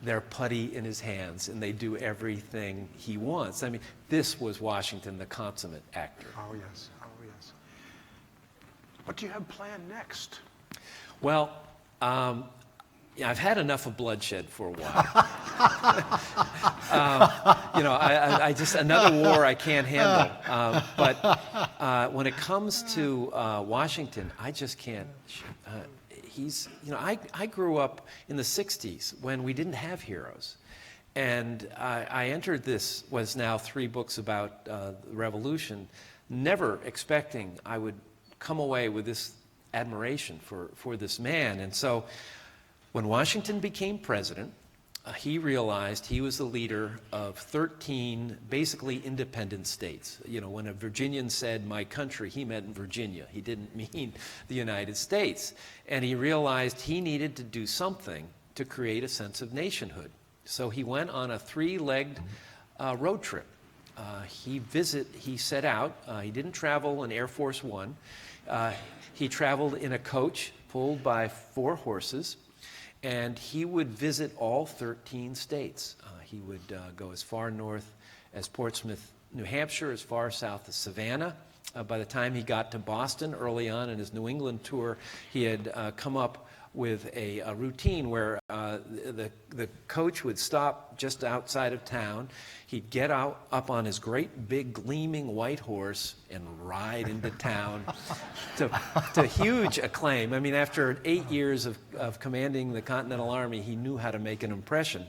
they're putty in his hands, and they do everything he wants. I mean, this was Washington, the consummate actor. Oh, yes. Oh, yes. What do you have planned next? Well, yeah, I've had enough of bloodshed for a while. I just, another war I can't handle. But when it comes to Washington, I just can't. I grew up in the 60s when we didn't have heroes. And I entered this, was now 3 books about the Revolution, never expecting I would come away with this admiration for this man. And so when Washington became president, he realized he was the leader of 13 basically independent states. You know, when a Virginian said my country, he meant Virginia. He didn't mean the United States. And he realized he needed to do something to create a sense of nationhood. So he went on a 3-legged road trip. He set out, he didn't travel in Air Force One. He traveled in a coach pulled by 4 horses. And he would visit all 13 states. He would go as far north as Portsmouth, New Hampshire, as far south as Savannah. By the time he got to Boston early on in his New England tour, he had come up with a routine where the coach would stop just outside of town. He'd get up on his great big gleaming white horse and ride into town to huge acclaim. I mean, after 8 years of commanding the Continental Army, he knew how to make an impression.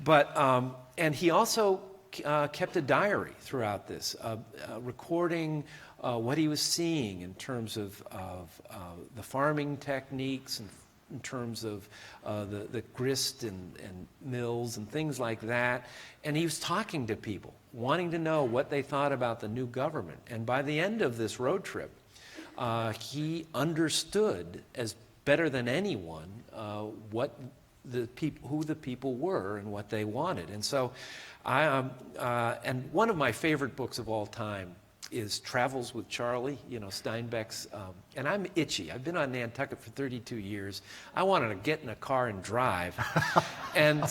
But and he also kept a diary throughout this, recording what he was seeing in terms of the farming techniques and in terms of the grist and mills and things like that. And he was talking to people, wanting to know what they thought about the new government. And by the end of this road trip, he understood as better than anyone what who the people were and what they wanted. And so and one of my favorite books of all time is Travels with Charlie, Steinbeck's, and I'm itchy. I've been on Nantucket for 32 years. I wanted to get in a car and drive. And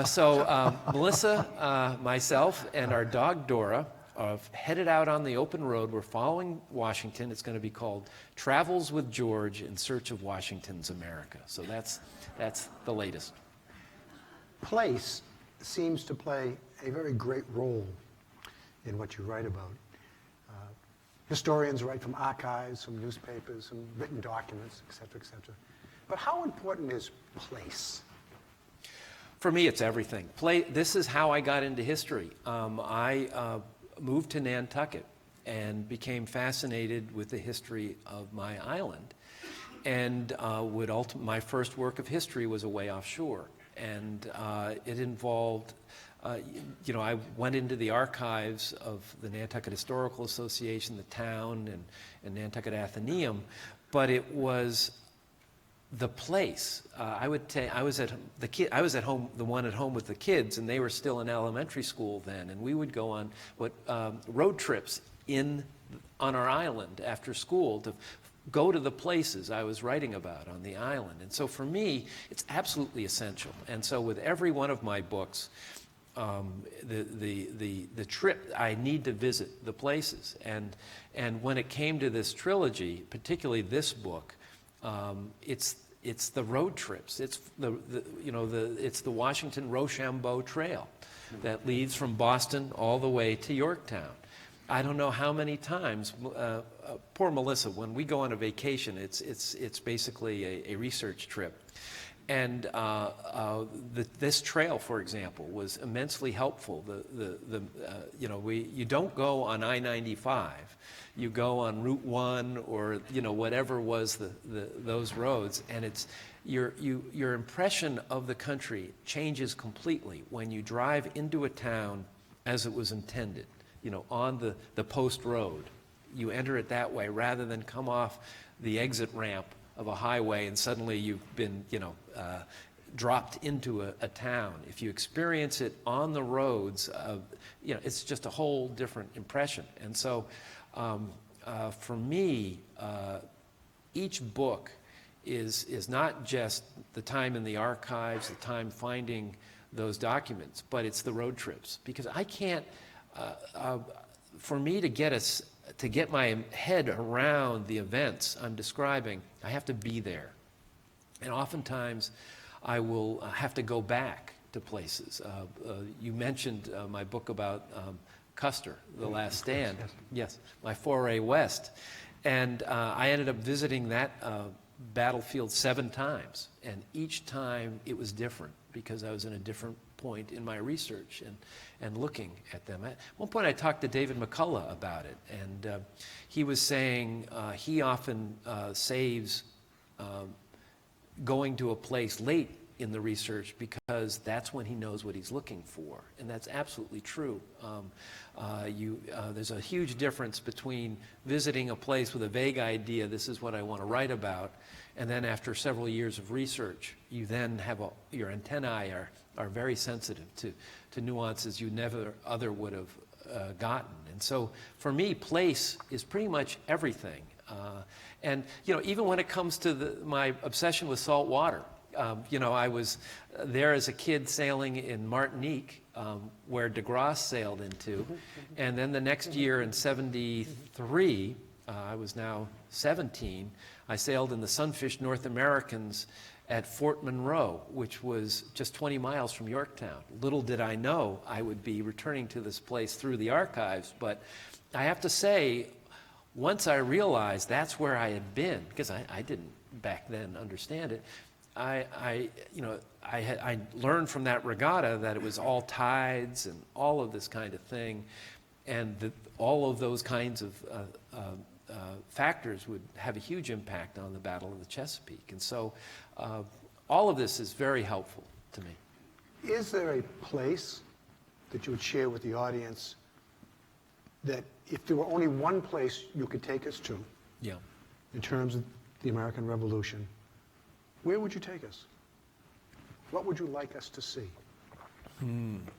so Melissa, myself, and our dog Dora headed out on the open road. We're following Washington. It's going to be called Travels with George in Search of Washington's America. So that's the latest. Place seems to play a very great role in what you write about. Historians write from archives, from newspapers, from written documents, et cetera, et cetera. But how important is place? For me, it's everything. This is how I got into history. I moved to Nantucket and became fascinated with the history of my island. And my first work of history was away offshore. And it involved I went into the archives of the Nantucket Historical Association, the town, and Nantucket Athenaeum, but it was the place. I was at home, the one at home with the kids, and they were still in elementary school then, and we would go on road trips on our island after school to go to the places I was writing about on the island. And so for me, it's absolutely essential. And so with every one of my books, the trip, I need to visit the places. And when it came to this trilogy, particularly this book, it's the road trips. It's it's the Washington Rochambeau Trail that leads from Boston all the way to Yorktown. I don't know how many times, poor Melissa, when we go on a vacation, it's basically a research trip. And this trail, for example, was immensely helpful. You don't go on I-95, you go on Route 1 or whatever was those roads, and it's your impression of the country changes completely when you drive into a town as it was intended, on the post road. You enter it that way rather than come off the exit ramp of a highway and suddenly you've been, dropped into a town. If you experience it on the roads, it's just a whole different impression. And so, for me, each book is not just the time in the archives, the time finding those documents, but it's the road trips. Because I can't, for me to get my head around the events I'm describing, I have to be there. And oftentimes, I will have to go back to places. You mentioned my book about Custer, The Last Stand. Yes, my foray west. And I ended up visiting that battlefield 7 times. And each time it was different because I was in a different point in my research and looking at them. At one point I talked to David McCullough about it, and he was saying he often saves going to a place late in the research because that's when he knows what he's looking for, and that's absolutely true. There's a huge difference between visiting a place with a vague idea, this is what I want to write about, and then after several years of research, you then have your antennae are very sensitive to nuances you never would have gotten. And so for me, place is pretty much everything. And even when it comes to my obsession with salt water, I was there as a kid sailing in Martinique, where DeGrasse sailed into, and then the next year in '73, I was now 17, I sailed in the Sunfish North Americans at Fort Monroe, which was just 20 miles from Yorktown. Little did I know I would be returning to this place through the archives, but I have to say, once I realized that's where I had been, because I didn't back then understand it, I learned from that regatta that it was all tides and all of this kind of thing, and all of those kinds of factors would have a huge impact on the Battle of the Chesapeake. And so all of this is very helpful to me. Is there a place that you would share with the audience that if there were only one place you could take us to, Yeah. in terms of the American Revolution, where would you take us? What would you like us to see? Can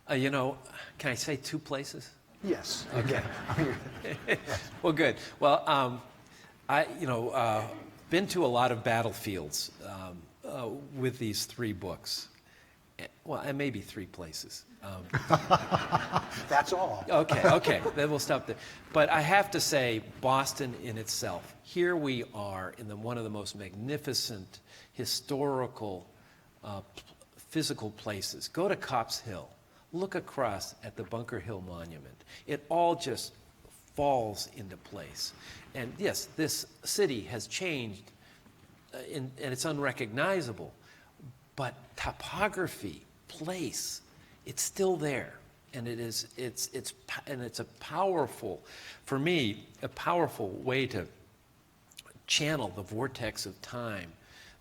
I say 2 places? Yes. Okay. Again. Well, good. Well, been to a lot of battlefields with these 3 books. Well, and maybe 3 places. That's all. Okay, then we'll stop there. But I have to say, Boston in itself, here we are in one of the most magnificent historical physical places. Go to Copp's Hill. Look across at the Bunker Hill Monument. It all just falls into place. And yes, this city has changed and it's unrecognizable, but topography, place, it's still there. And it's a powerful, for me, a powerful way to channel the vortex of time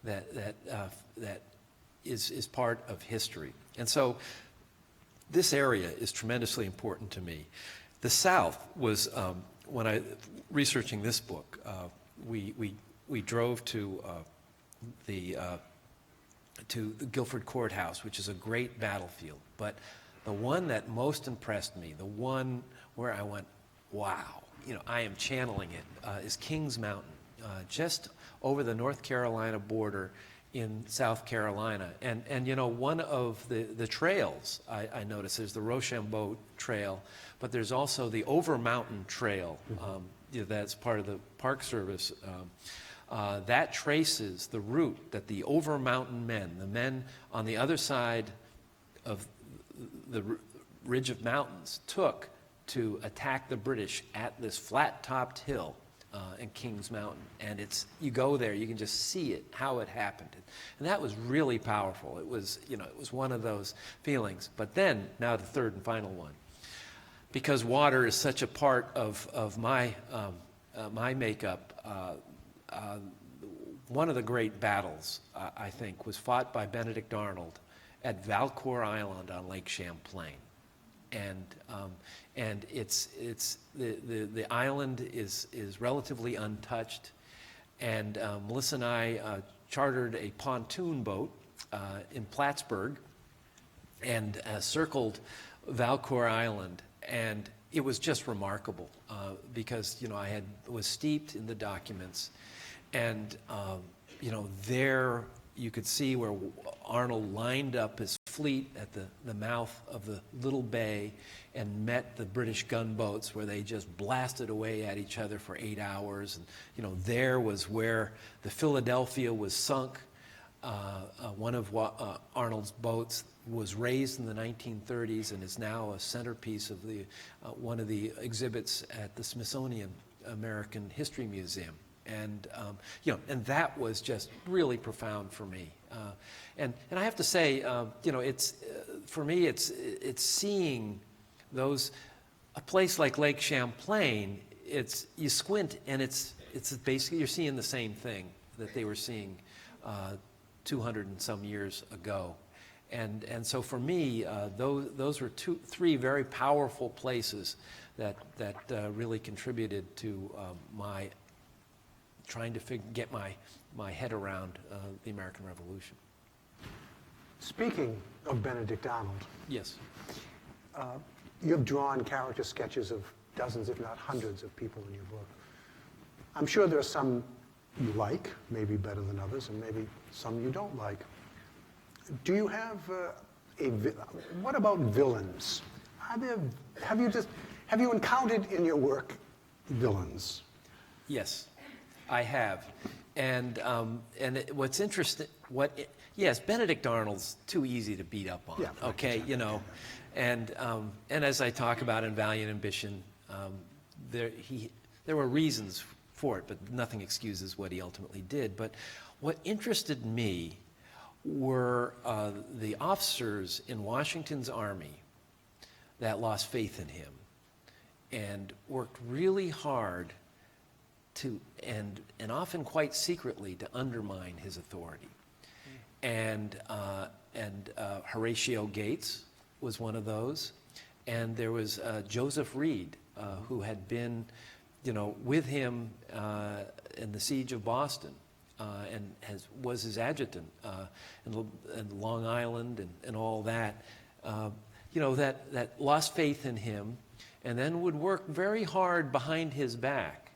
that is part of history. And so this area is tremendously important to me. The South was, when I researching this book, we drove to the Guilford Courthouse, which is a great battlefield. But the one that most impressed me, the one where I went, wow, I am channeling it, is Kings Mountain, just over the North Carolina border in South Carolina. And one of the trails I noticed, there's the Rochambeau Trail, but there's also the Over Mountain Trail, that's part of the Park Service. That traces the route that the Over Mountain men, the men on the other side of the ridge of mountains, took to attack the British at this flat-topped hill and Kings Mountain. And you go there, you can just see it, how it happened. And that was really powerful. It was, it was one of those feelings. But then, now the third and final one. Because water is such a part of my makeup, one of the great battles, I think, was fought by Benedict Donald at Valcour Island on Lake Champlain. And it's the island is relatively untouched, and Melissa and I chartered a pontoon boat in Plattsburgh and circled Valcour Island, and it was just remarkable because I was steeped in the documents, and there you could see where Arnold lined up his fleet at the mouth of the little bay and met the British gunboats where they just blasted away at each other for 8 hours. And there was where the Philadelphia was sunk. One of Arnold's boats was raised in the 1930s and is now a centerpiece of one of the exhibits at the Smithsonian American History Museum. And and that was just really profound for me. And I have to say, it's for me, it's seeing a place like Lake Champlain. You squint, and it's basically you're seeing the same thing that they were seeing 200 and some years ago. And so for me, those were three very powerful places that really contributed to my trying to get my head around the American Revolution. Speaking of Benedict Donald, Yes. you have drawn character sketches of dozens, if not hundreds, of people in your book. I'm sure there are some you like, maybe better than others, and maybe some you don't like. Do you have what about villains? Have you encountered in your work villains? Yes, I have. And what's interesting, yes, Benedict Arnold's too easy to beat up on. Yeah, okay, and as I talk about in Valiant Ambition, there were reasons for it, but nothing excuses what he ultimately did. But what interested me were the officers in Washington's army that lost faith in him and worked really hard and often quite secretly to undermine his authority. And Horatio Gates was one of those, and there was Joseph Reed, who had been, with him in the siege of Boston, and was his adjutant in Long Island and all that. That lost faith in him, and then would work very hard behind his back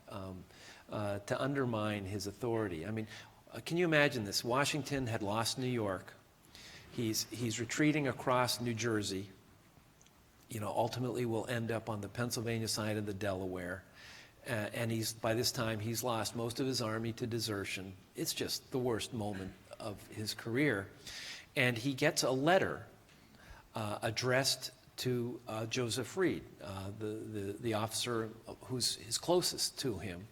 to undermine his authority. I mean, can you imagine this? Washington had lost New York. He's retreating across New Jersey. Ultimately will end up on the Pennsylvania side of the Delaware. And by this time, he's lost most of his army to desertion. It's just the worst moment of his career. And he gets a letter addressed to Joseph Reed, the officer who's his closest to him,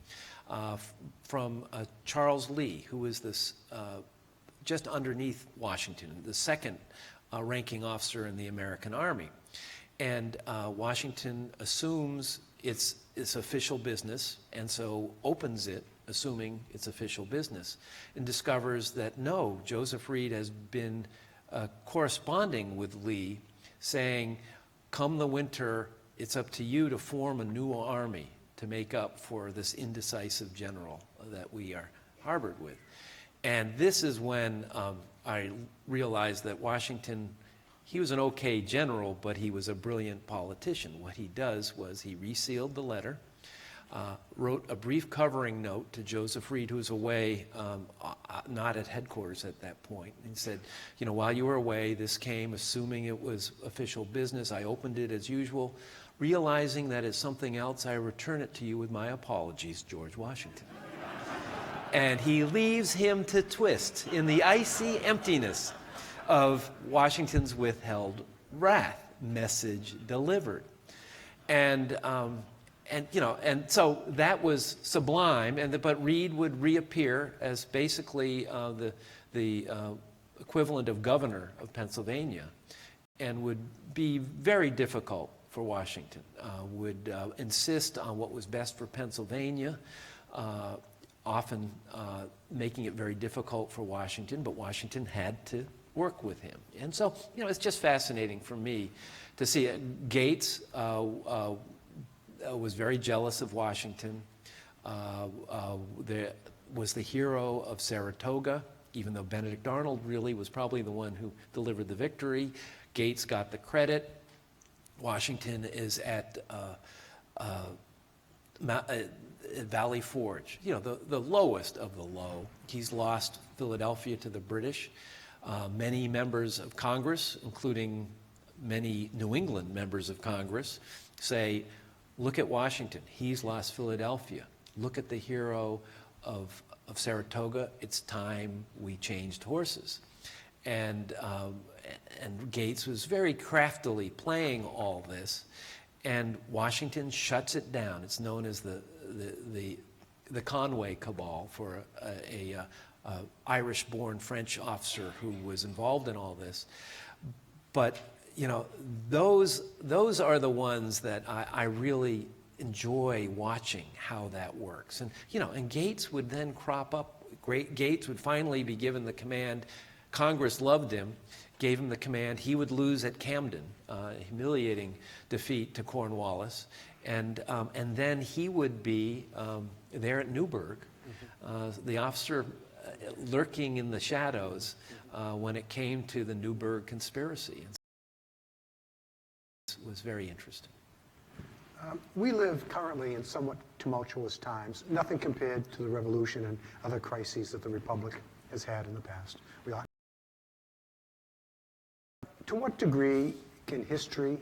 from Charles Lee, who is this just underneath Washington, the second ranking officer in the American Army. And Washington assumes it's official business, and so opens it, assuming it's official business, and discovers that no, Joseph Reed has been corresponding with Lee, saying, come the winter, it's up to you to form a new army to make up for this indecisive general that we are harbored with. And this is when I realized that Washington, he was an okay general, but he was a brilliant politician. What he does was he resealed the letter, wrote a brief covering note to Joseph Reed, who was away, not at headquarters at that point. And he said, while you were away, this came, assuming it was official business. I opened it as usual. Realizing that it's something else, I return it to you with my apologies, George Washington. And he leaves him to twist in the icy emptiness of Washington's withheld wrath, message delivered. And and so that was sublime, but Reed would reappear as basically the equivalent of governor of Pennsylvania, and would be very difficult for Washington, would insist on what was best for Pennsylvania, often making it very difficult for Washington, but Washington had to work with him. And so, it's just fascinating for me to see it. Gates was very jealous of Washington, was the hero of Saratoga, even though Benedict Donald really was probably the one who delivered the victory. Gates got the credit. Washington is at Valley Forge, the lowest of the low. He's lost Philadelphia to the British. Many members of Congress, including many New England members of Congress, say, look at Washington. He's lost Philadelphia. Look at the hero of Saratoga. It's time we changed horses. And Gates was very craftily playing all this, and Washington shuts it down. It's known as the Conway Cabal, for a Irish-born French officer who was involved in all this. But those are the ones that I really enjoy watching how that works. And Gates would then crop up. Gates would finally be given the command. Congress loved him, gave him the command. He would lose at Camden, humiliating defeat to Cornwallis, and then he would be there at Newburgh, the officer lurking in the shadows when it came to the Newburgh conspiracy. It was very interesting. We live currently in somewhat tumultuous times, nothing compared to the Revolution and other crises that the Republic has had in the past. To what degree can history,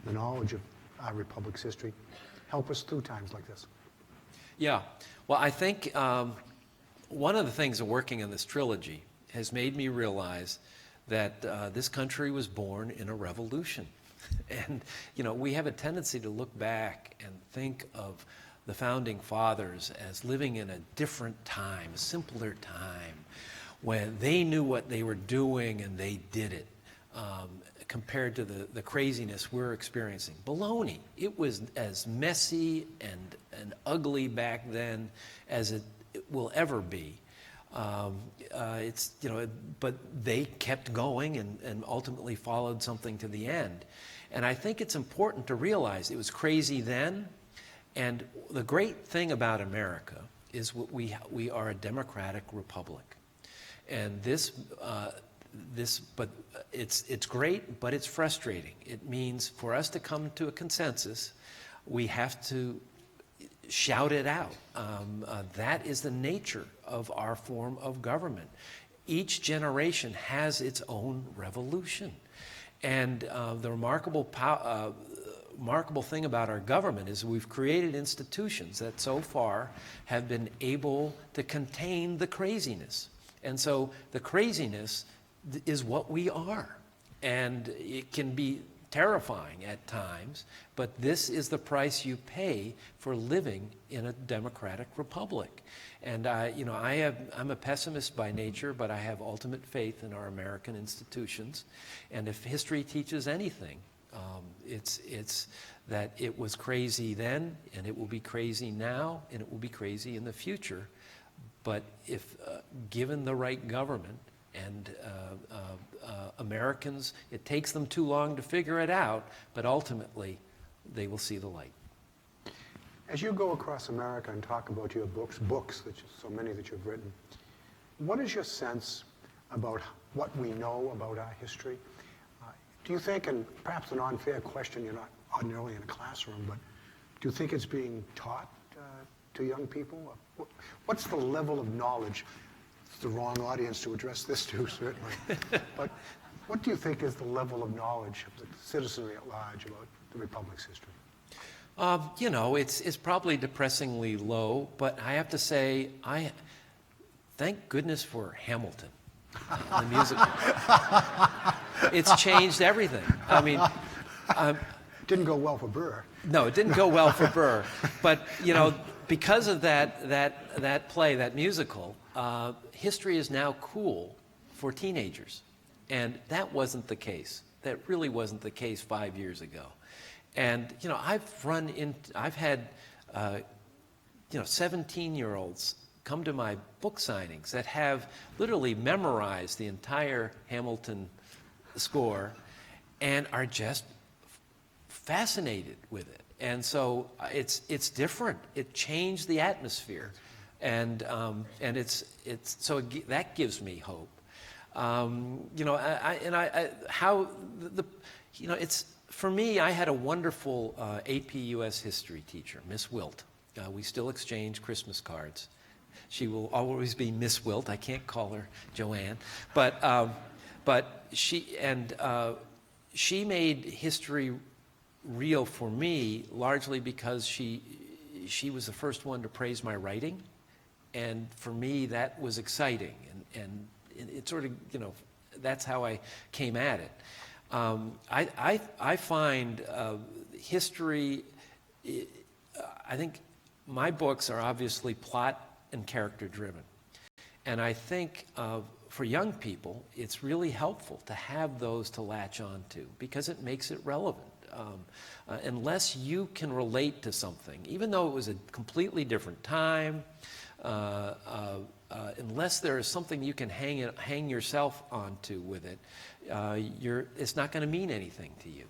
the knowledge of our Republic's history, help us through times like this? Yeah. Well, I think one of the things of working on this trilogy has made me realize that this country was born in a revolution. And, we have a tendency to look back and think of the Founding Fathers as living in a different time, a simpler time, when they knew what they were doing and they did it. Compared to the craziness we're experiencing. Baloney. It was as messy and ugly back then as it will ever be. But they kept going and ultimately followed something to the end. And I think it's important to realize it was crazy then. And the great thing about America is we are a democratic republic. And but it's great, but it's frustrating. It means for us to come to a consensus, we have to shout it out. That is the nature of our form of government. Each generation has its own revolution. And the remarkable thing about our government is we've created institutions that so far have been able to contain the craziness. And so the craziness is what we are. And it can be terrifying at times, but this is the price you pay for living in a democratic republic. And I'm a pessimist by nature, but I have ultimate faith in our American institutions. And if history teaches anything, it's that it was crazy then, and it will be crazy now, and it will be crazy in the future. But if given the right government, and Americans, it takes them too long to figure it out, but ultimately they will see the light. As you go across America and talk about your books, so many that you've written, what is your sense about what we know about our history? Do you think, and perhaps an unfair question, you're not ordinarily in a classroom, but do you think it's being taught to young people? What's the level of knowledge? It's the wrong audience to address this to, certainly. But what do you think is the level of knowledge of the citizenry at large about the Republic's history? It's probably depressingly low, but I have to say, thank goodness for Hamilton, the musical. It's changed everything. I mean, Didn't go well for Burr. No, it didn't go well for Burr. But, you know, because of that play, that musical, history is now cool for teenagers. And that wasn't the case. That really wasn't the case 5 years ago. And, you know, I've had, 17-year-olds come to my book signings that have literally memorized the entire Hamilton score and are just fascinated with it. And so it's different. It changed the atmosphere, and that gives me hope. It's for me. I had a wonderful AP US history teacher, Miss Wilt. We still exchange Christmas cards. She will always be Miss Wilt. I can't call her Joanne, but she made history real for me largely because she was the first one to praise my writing, and for me that was exciting, and it sort of, you know, that's how I came at it. I find history, I think my books are obviously plot and character driven, and I think for young people it's really helpful to have those to latch on to because it makes it relevant. Unless you can relate to something, even though it was a completely different time, unless there is something you can hang yourself onto with it, it's not going to mean anything to you.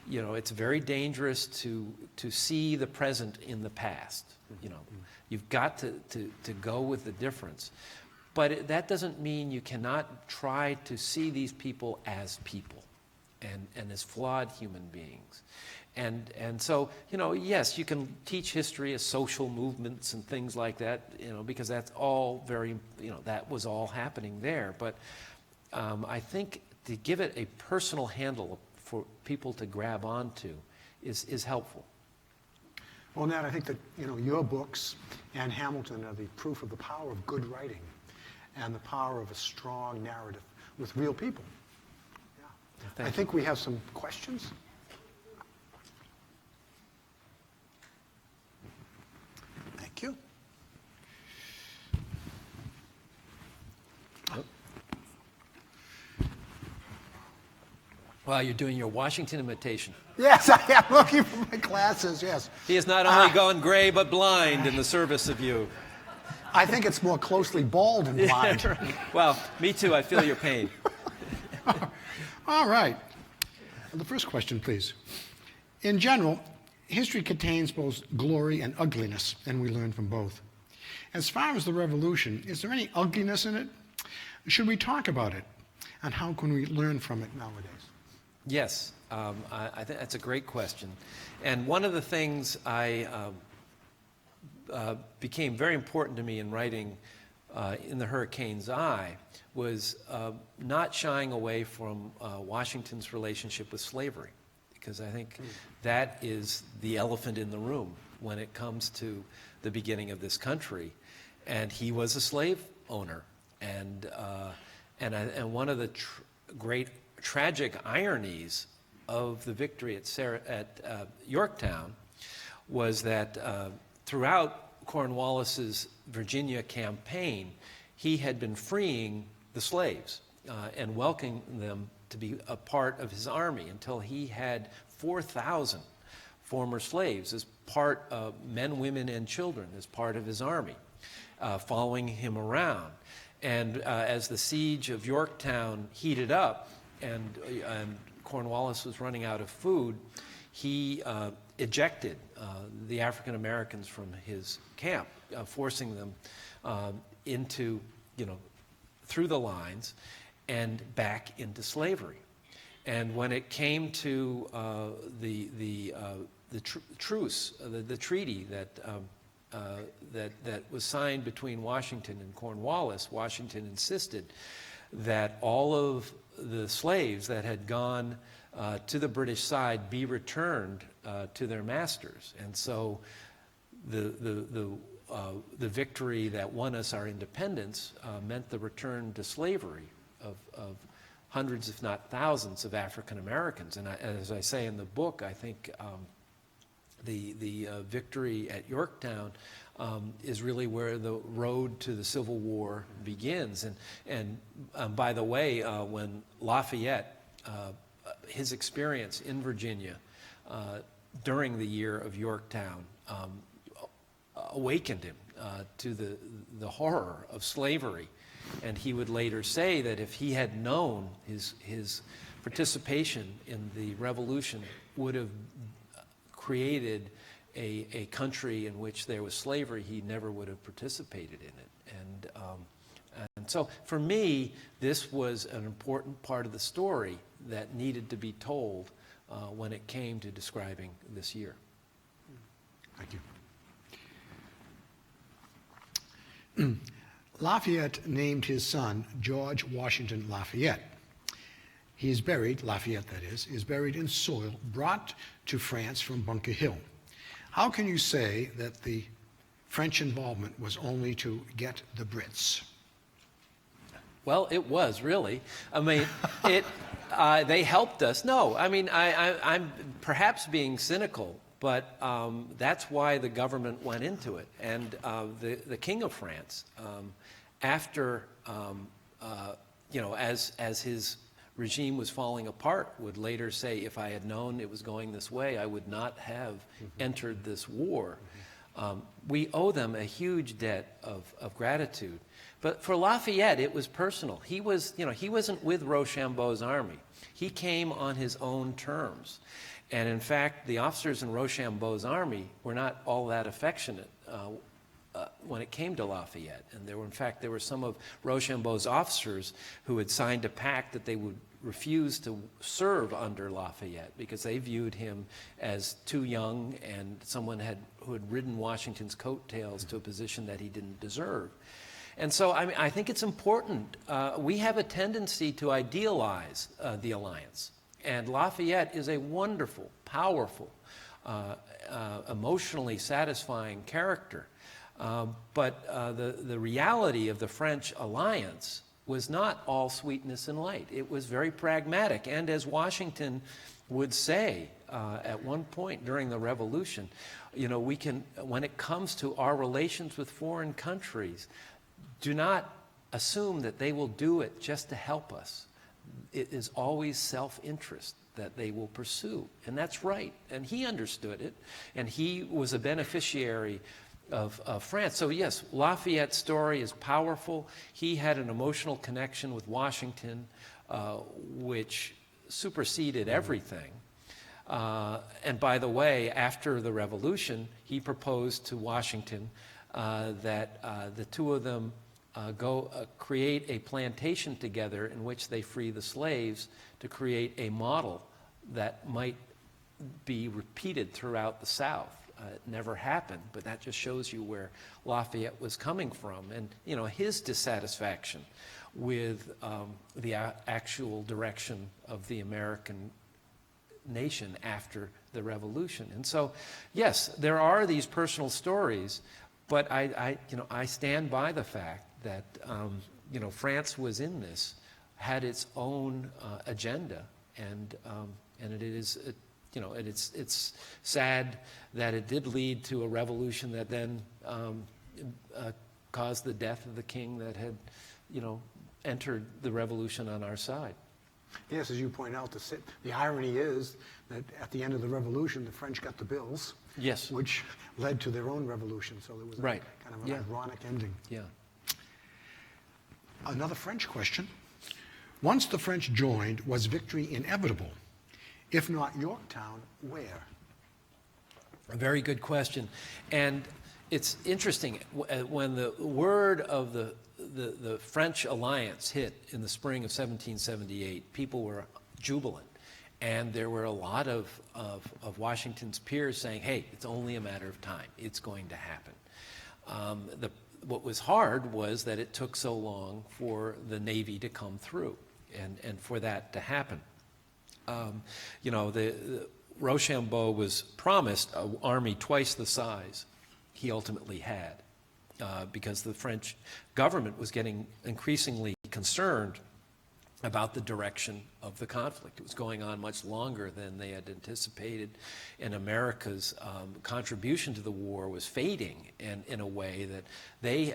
You know, it's very dangerous to see the present in the past. You know, you've got to go with the difference. But that doesn't mean you cannot try to see these people as people. And as flawed human beings. And so, you know, yes, you can teach history as social movements and things like that, you know, because that's all very, you know, that was all happening there. But I think to give it a personal handle for people to grab onto is helpful. Well, Nat, I think that, you know, your books and Hamilton are the proof of the power of good writing and the power of a strong narrative with real people. I think we have some questions. Thank you. Wow, you're doing your Washington imitation. Yes, I am looking for my glasses, yes. He has not only gone gray but blind in the service of you. I think it's more closely bald and blind. Well, me too. I feel your pain. All right. The first question, please. In general, history contains both glory and ugliness, and we learn from both. As far as the Revolution, is there any ugliness in it? Should we talk about it? And how can we learn from it nowadays? Yes, I think that's a great question. And one of the things became very important to me in writing In the Hurricane's Eye was not shying away from Washington's relationship with slavery, because I think that is the elephant in the room when it comes to the beginning of this country. And he was a slave owner, and one of the great tragic ironies of the victory at Yorktown was that throughout Cornwallis's Virginia campaign, he had been freeing the slaves and welcoming them to be a part of his army until he had 4,000 former slaves as part of men, women, and children as part of his army, following him around. And as the siege of Yorktown heated up and Cornwallis was running out of food, he ejected the African Americans from his camp, forcing them into, through the lines and back into slavery. And when it came to the truce, the treaty that was signed between Washington and Cornwallis, Washington insisted that all of the slaves that had gone to the British side be returned to their masters. And so the victory that won us our independence meant the return to slavery hundreds, if not thousands, of African Americans. And as I say in the book, I think the victory at Yorktown is really where the road to the Civil War begins. And by the way, when Lafayette, his experience in Virginia during the year of Yorktown awakened him to the horror of slavery. And he would later say that if he had known his participation in the Revolution would have created a country in which there was slavery, he never would have participated in it. And so for me, this was an important part of the story that needed to be told when it came to describing this year. Thank you. Lafayette named his son George Washington Lafayette. He is buried, Lafayette that is buried in soil brought to France from Bunker Hill. How can you say that the French involvement was only to get the Brits? Well, it was really. I mean, they helped us. No, I mean, I'm perhaps being cynical, but that's why the government went into it. And the King of France, after, as his regime was falling apart, would later say, if I had known it was going this way, I would not have entered this war. We owe them a huge debt of gratitude. But for Lafayette, it was personal. He wasn't with Rochambeau's army. He came on his own terms. And in fact, the officers in Rochambeau's army were not all that affectionate when it came to Lafayette. And there were some of Rochambeau's officers who had signed a pact that they would refuse to serve under Lafayette because they viewed him as too young and someone who had ridden Washington's coattails to a position that he didn't deserve. And so I think it's important. We have a tendency to idealize the alliance. And Lafayette is a wonderful, powerful, emotionally satisfying character. But the reality of the French alliance was not all sweetness and light. It was very pragmatic. And as Washington would say at one point during the Revolution, when it comes to our relations with foreign countries, do not assume that they will do it just to help us. It is always self-interest that they will pursue. And that's right. And he understood it. And he was a beneficiary of France. So yes, Lafayette's story is powerful. He had an emotional connection with Washington, which superseded everything. And by the way, after the Revolution, he proposed to Washington that the two of them create a plantation together in which they free the slaves to create a model that might be repeated throughout the South. It never happened, but that just shows you where Lafayette was coming from and, his dissatisfaction with the actual direction of the American nation after the Revolution. And so, yes, there are these personal stories, but I stand by the fact that France was in this, had its own agenda, and it is it's sad that it did lead to a revolution that then caused the death of the king that had entered the revolution on our side. Yes, as you point out, the irony is that at the end of the revolution, the French got the bills, yes, which led to their own revolution. So there was right. kind of an ironic ending. Yeah. Another French question. Once the French joined, was victory inevitable? If not Yorktown, where? A very good question. And it's interesting, when the word of the French alliance hit in the spring of 1778, people were jubilant. And there were a lot of Washington's peers saying, hey, it's only a matter of time. It's going to happen. What was hard was that it took so long for the Navy to come through and for that to happen. Rochambeau was promised an army twice the size he ultimately had because the French government was getting increasingly concerned about the direction of the conflict. It was going on much longer than they had anticipated, and America's contribution to the war was fading, and in a way that they,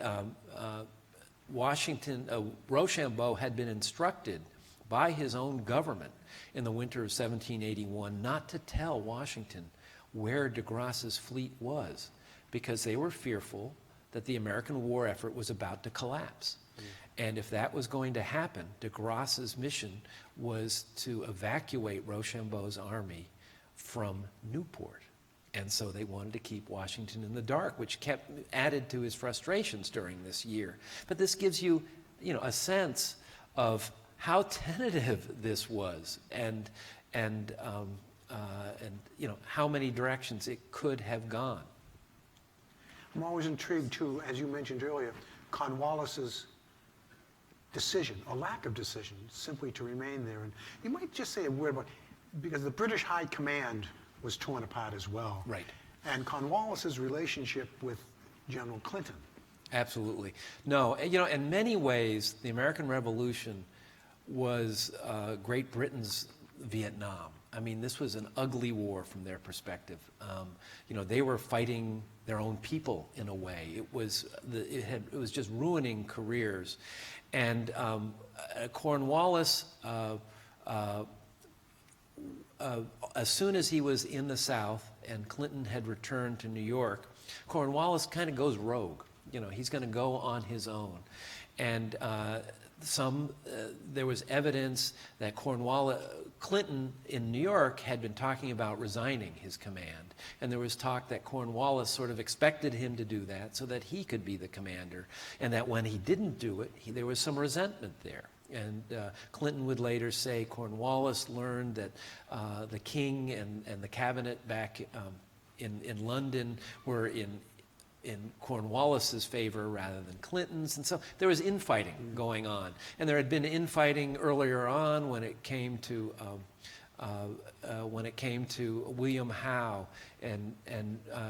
Rochambeau had been instructed by his own government in the winter of 1781 not to tell Washington where de Grasse's fleet was, because they were fearful that the American war effort was about to collapse. And if that was going to happen, de Grasse's mission was to evacuate Rochambeau's army from Newport. And so they wanted to keep Washington in the dark, which added to his frustrations during this year. But this gives you, a sense of how tentative this was, and how many directions it could have gone. I'm always intrigued, too, as you mentioned earlier, Cornwallis's decision, or lack of decision, simply to remain there. And you might just say a word about, because the British High Command was torn apart as well. Right. And Cornwallis's relationship with General Clinton. Absolutely. No, in many ways, the American Revolution was Great Britain's Vietnam. I mean, this was an ugly war from their perspective. They were fighting their own people in a way. It was just ruining careers, and Cornwallis, as soon as he was in the South and Clinton had returned to New York, Cornwallis kind of goes rogue. He's going to go on his own, and there was evidence that Clinton in New York had been talking about resigning his command, and there was talk that Cornwallis sort of expected him to do that so that he could be the commander, and that when he didn't do it, there was some resentment there. And Clinton would later say Cornwallis learned that the king and the cabinet back in London were in Cornwallis's favor rather than Clinton's, and so there was infighting going on. And there had been infighting earlier on when it came to William Howe and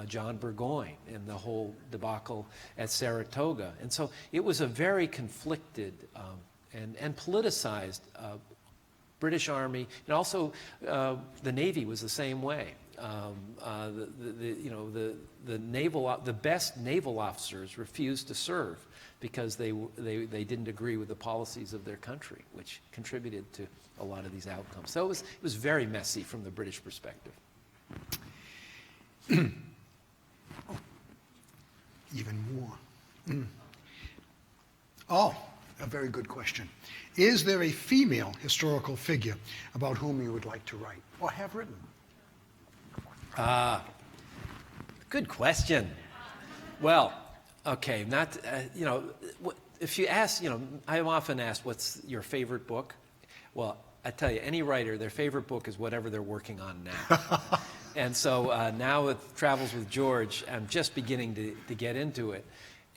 John Burgoyne and the whole debacle at Saratoga. And so it was a very conflicted and politicized British Army, and also the Navy was the same way. The best naval officers refused to serve because they didn't agree with the policies of their country, which contributed to a lot of these outcomes. So it was very messy from the British perspective. Even more. Oh, a very good question. Is there a female historical figure about whom you would like to write or have written? Good question. Well, okay, if you ask, I'm often asked, what's your favorite book? Well, I tell you, any writer, their favorite book is whatever they're working on now. And so now with Travels with George, I'm just beginning to get into it.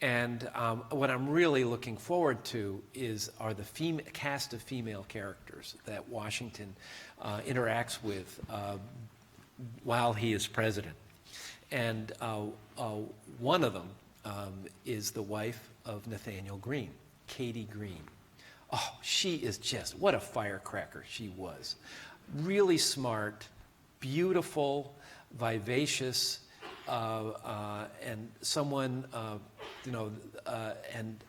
And what I'm really looking forward to are the cast of female characters that Washington interacts with while he is president. And one of them is the wife of Nathaniel Greene, Katie Greene. Oh, she is just, what a firecracker she was. Really smart, beautiful, vivacious, and someone, and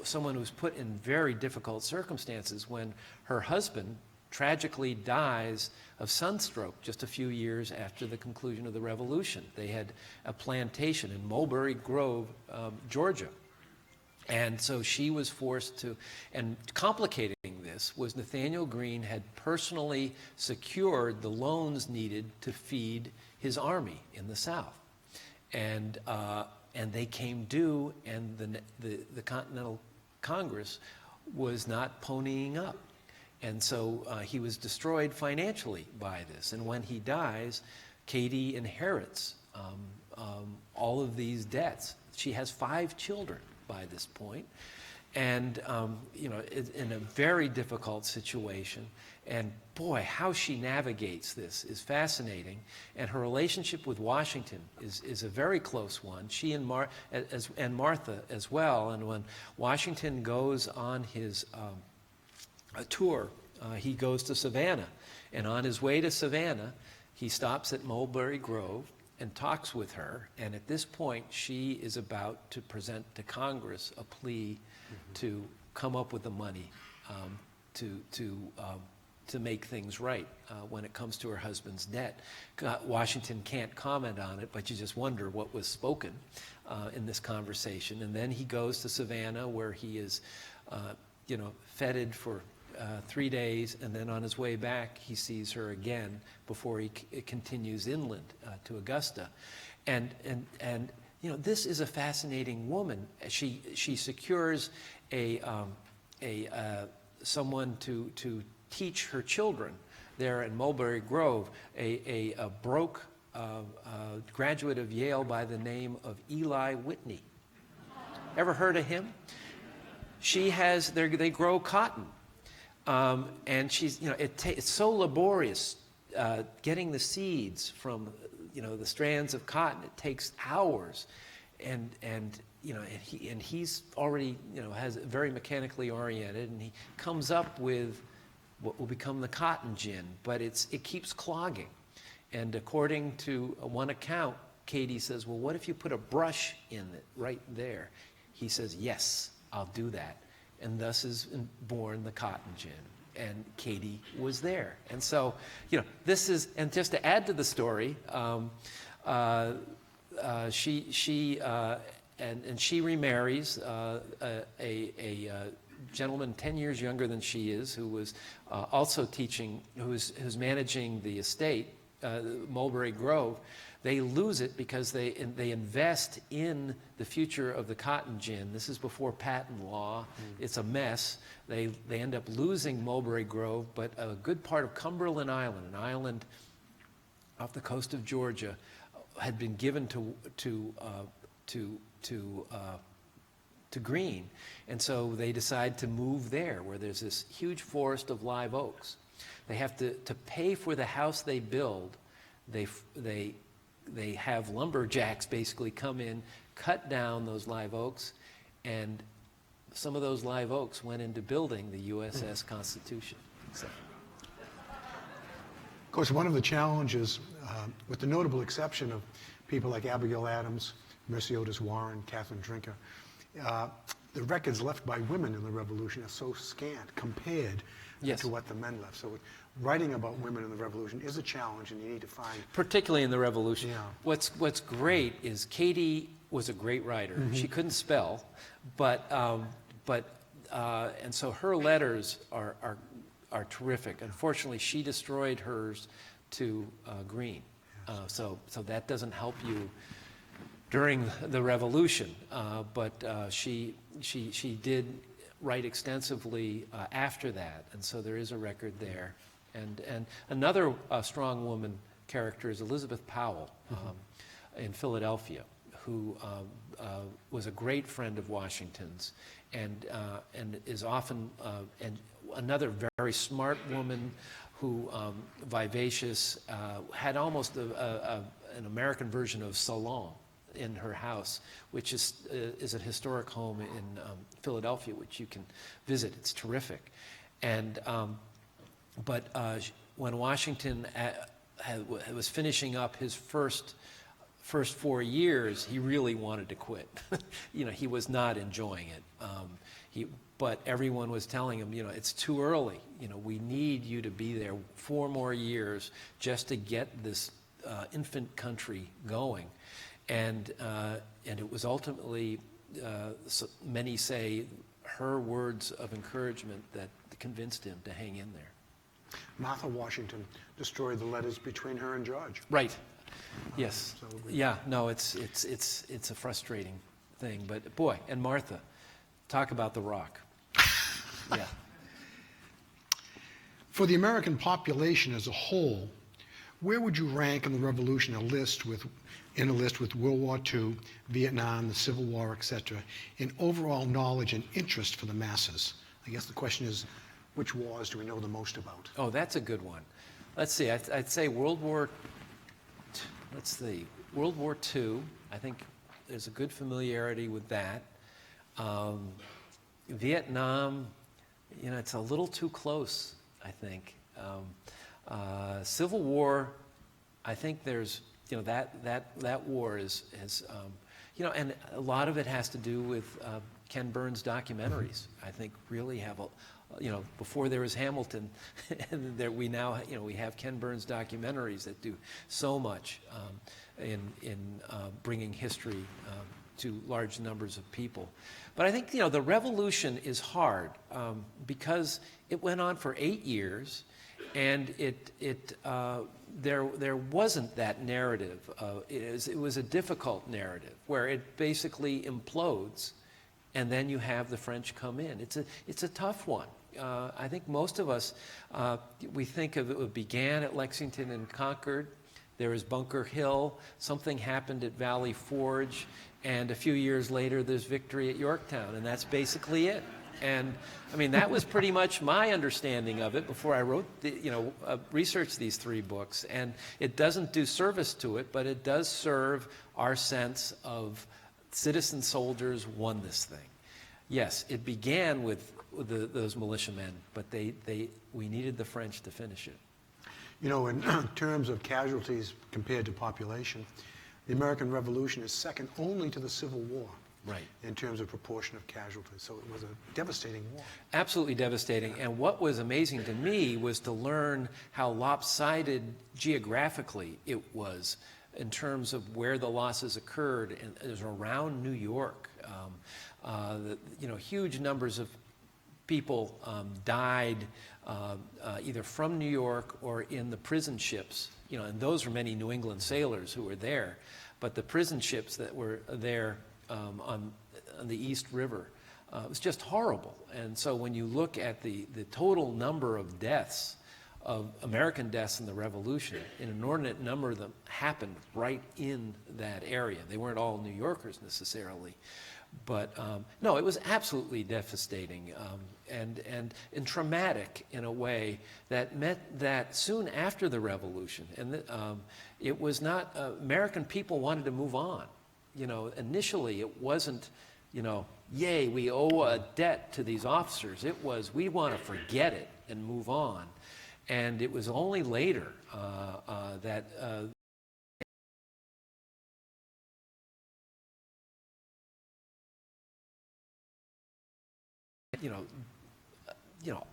someone who was put in very difficult circumstances when her husband tragically dies of sunstroke just a few years after the conclusion of the Revolution. They had a plantation in Mulberry Grove, Georgia. And so she was forced to, and complicating this was Nathaniel Greene had personally secured the loans needed to feed his army in the South. And they came due, and the Continental Congress was not ponying up. And so he was destroyed financially by this. And when he dies, Katie inherits all of these debts. She has 5 children by this point, and in a very difficult situation. And boy, how she navigates this is fascinating. And her relationship with Washington is a very close one. She and Martha as well. And when Washington goes on his tour, he goes to Savannah. And on his way to Savannah, he stops at Mulberry Grove and talks with her. And at this point, she is about to present to Congress a plea to come up with the money to make things right when it comes to her husband's debt. Washington can't comment on it, but you just wonder what was spoken in this conversation. And then he goes to Savannah, where he is, feted for 3 days, and then on his way back, he sees her again before he continues inland to Augusta. And this is a fascinating woman. She secures someone to teach her children there in Mulberry Grove, a broke graduate of Yale by the name of Eli Whitney. Ever heard of him? They grow cotton. And she's, it's so laborious getting the seeds from, the strands of cotton. It takes hours, and he's already, has very mechanically oriented, and he comes up with what will become the cotton gin, but it keeps clogging. And according to one account, Katie says, well, what if you put a brush in it right there? He says, yes, I'll do that. And thus is born the cotton gin. And Katie was there. And so, this is, and just to add to the story, she remarries a gentleman 10 years younger than she is, who was also teaching, who's managing the estate, Mulberry Grove. They lose it because they invest in the future of the cotton gin. This is before patent law. It's a mess. They end up losing Mulberry Grove, but a good part of Cumberland Island, an island off the coast of Georgia, had been given to Greene. And so they decide to move there, where there's this huge forest of live oaks. They have to pay for the house they build. They have lumberjacks basically come in, cut down those live oaks, and some of those live oaks went into building the USS Constitution. So. Of course, one of the challenges, with the notable exception of people like Abigail Adams, Mercy Otis Warren, Catherine Drinker, the records left by women in the Revolution are so scant compared to what the men left. So writing about women in the Revolution is a challenge, and you need to find... Particularly in the Revolution. Yeah. What's great is Katie was a great writer. She couldn't spell, and so her letters are terrific. Unfortunately, she destroyed hers to Greene. So that doesn't help you during the Revolution, but she did write extensively after that, and so there is a record there. And another strong woman character is Elizabeth Powell in Philadelphia, who was a great friend of Washington's, and is often and another very smart woman who vivacious, had almost an American version of salon in her house, which is a historic home in Philadelphia, which you can visit. It's terrific. And but when Washington was finishing up his first 4 years, he really wanted to quit. He was not enjoying it. But everyone was telling him, it's too early. We need you to be there 4 more years just to get this infant country going. And it was ultimately, many say, her words of encouragement that convinced him to hang in there. Martha Washington destroyed the letters between her and George. Right. Yes. Yeah. No. It's a frustrating thing, but boy, and Martha, talk about the rock. Yeah. For the American population as a whole, where would you rank in the Revolution in a list with World War II, Vietnam, the Civil War, etc., in overall knowledge and interest for the masses? I guess the question is, which wars do we know the most about? Oh, that's a good one. Let's see. I'd say World War II. I think there's a good familiarity with that. Vietnam, you know, it's a little too close, I think. Civil War, I think there's, you know, that war is you know, and a lot of it has to do with Ken Burns' documentaries. I think really have a, you know, before there was Hamilton, and there we now, you know, we have Ken Burns' documentaries that do so much in bringing history to large numbers of people. But I think, you know, the revolution is hard because it went on for 8 years, and there wasn't that narrative. It was a difficult narrative where it basically implodes, and then you have the French come in. It's a tough one. I think most of us, we think of it began at Lexington and Concord. There was Bunker Hill. Something happened at Valley Forge. And a few years later, there's victory at Yorktown. And that's basically it. And I mean, that was pretty much my understanding of it before I wrote, researched these 3 books. And it doesn't do service to it, but it does serve our sense of citizen soldiers won this thing. Yes, it began with those militiamen, but we needed the French to finish it. You know, in terms of casualties compared to population, the American Revolution is second only to the Civil War. Right. In terms of proportion of casualties. So it was a devastating war. Absolutely devastating. And what was amazing to me was to learn how lopsided geographically it was in terms of where the losses occurred. And it was around New York. You know, huge numbers of people died either from New York or in the prison ships. You know, and those were many New England sailors who were there. But the prison ships that were there on the East River. It was just horrible. And so when you look at the total number of deaths, of American deaths in the Revolution, an inordinate number of them happened right in that area. They weren't all New Yorkers necessarily. But no, it was absolutely devastating and traumatic in a way that meant that soon after the Revolution, and it was not, American people wanted to move on. You know, initially it wasn't, you know, yay, we owe a debt to these officers. It was, we want to forget it and move on. And it was only later that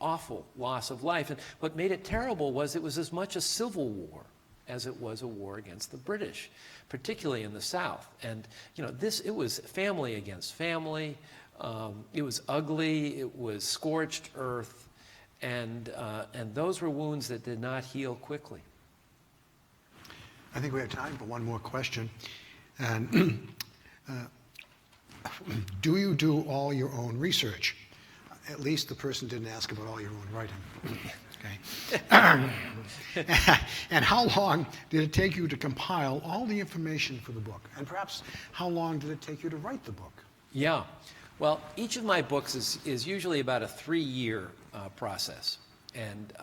awful loss of life. And what made it terrible was it was as much a civil war as it was a war against the British, particularly in the South. And you know, it was family against family. It was ugly. It was scorched earth, and those were wounds that did not heal quickly. I think we have time for one more question. And do you do all your own research? At least the person didn't ask about all your own writing. Okay. And how long did it take you to compile all the information for the book? And perhaps how long did it take you to write the book? Yeah. Well, each of my books is usually about a 3-year process. And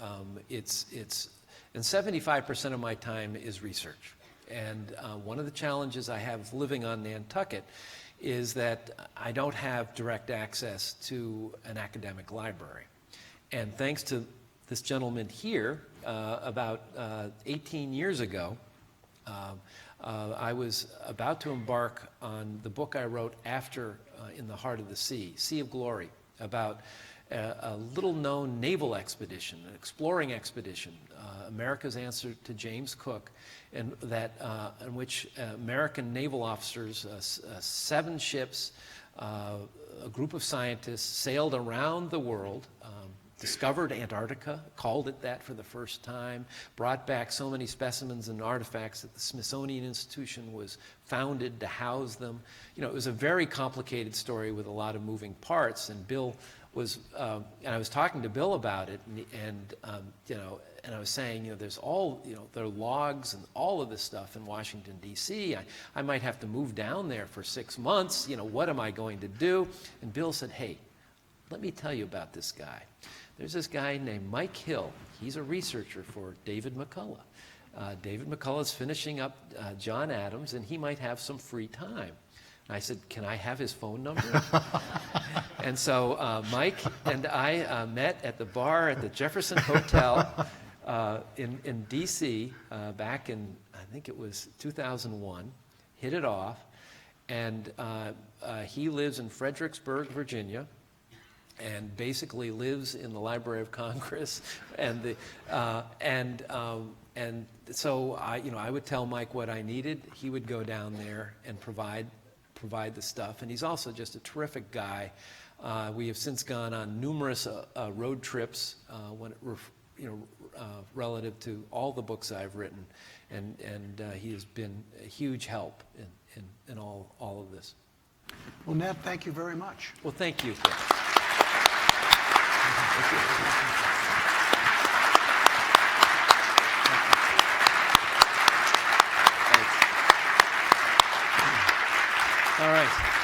and 75% of my time is research. And one of the challenges I have living on Nantucket is that I don't have direct access to an academic library. And thanks to this gentleman here, about 18 years ago, I was about to embark on the book I wrote after In the Heart of the Sea, Sea of Glory, about a little-known naval expedition, an exploring expedition, America's answer to James Cook, and in which American naval officers, 7 ships, a group of scientists sailed around the world, discovered Antarctica, called it that for the first time, brought back so many specimens and artifacts that the Smithsonian Institution was founded to house them. You know, it was a very complicated story with a lot of moving parts, and Bill was, and I was talking to Bill about it, and I was saying, there's all, there are logs and all of this stuff in Washington, D.C. I might have to move down there for 6 months. What am I going to do? And Bill said, hey, let me tell you about this guy. There's this guy named Mike Hill. He's a researcher for David McCullough. David McCullough's finishing up John Adams, and he might have some free time. And I said, can I have his phone number? And so Mike and I met at the bar at the Jefferson Hotel in D.C. Back in, I think it was 2001, hit it off, and he lives in Fredericksburg, Virginia, and basically lives in the Library of Congress, and so I would tell Mike what I needed. He would go down there and provide the stuff, and he's also just a terrific guy. We have since gone on numerous road trips relative to all the books I've written, and he has been a huge help in all of this. Well, Nat, thank you very much. Well, thank you. All right.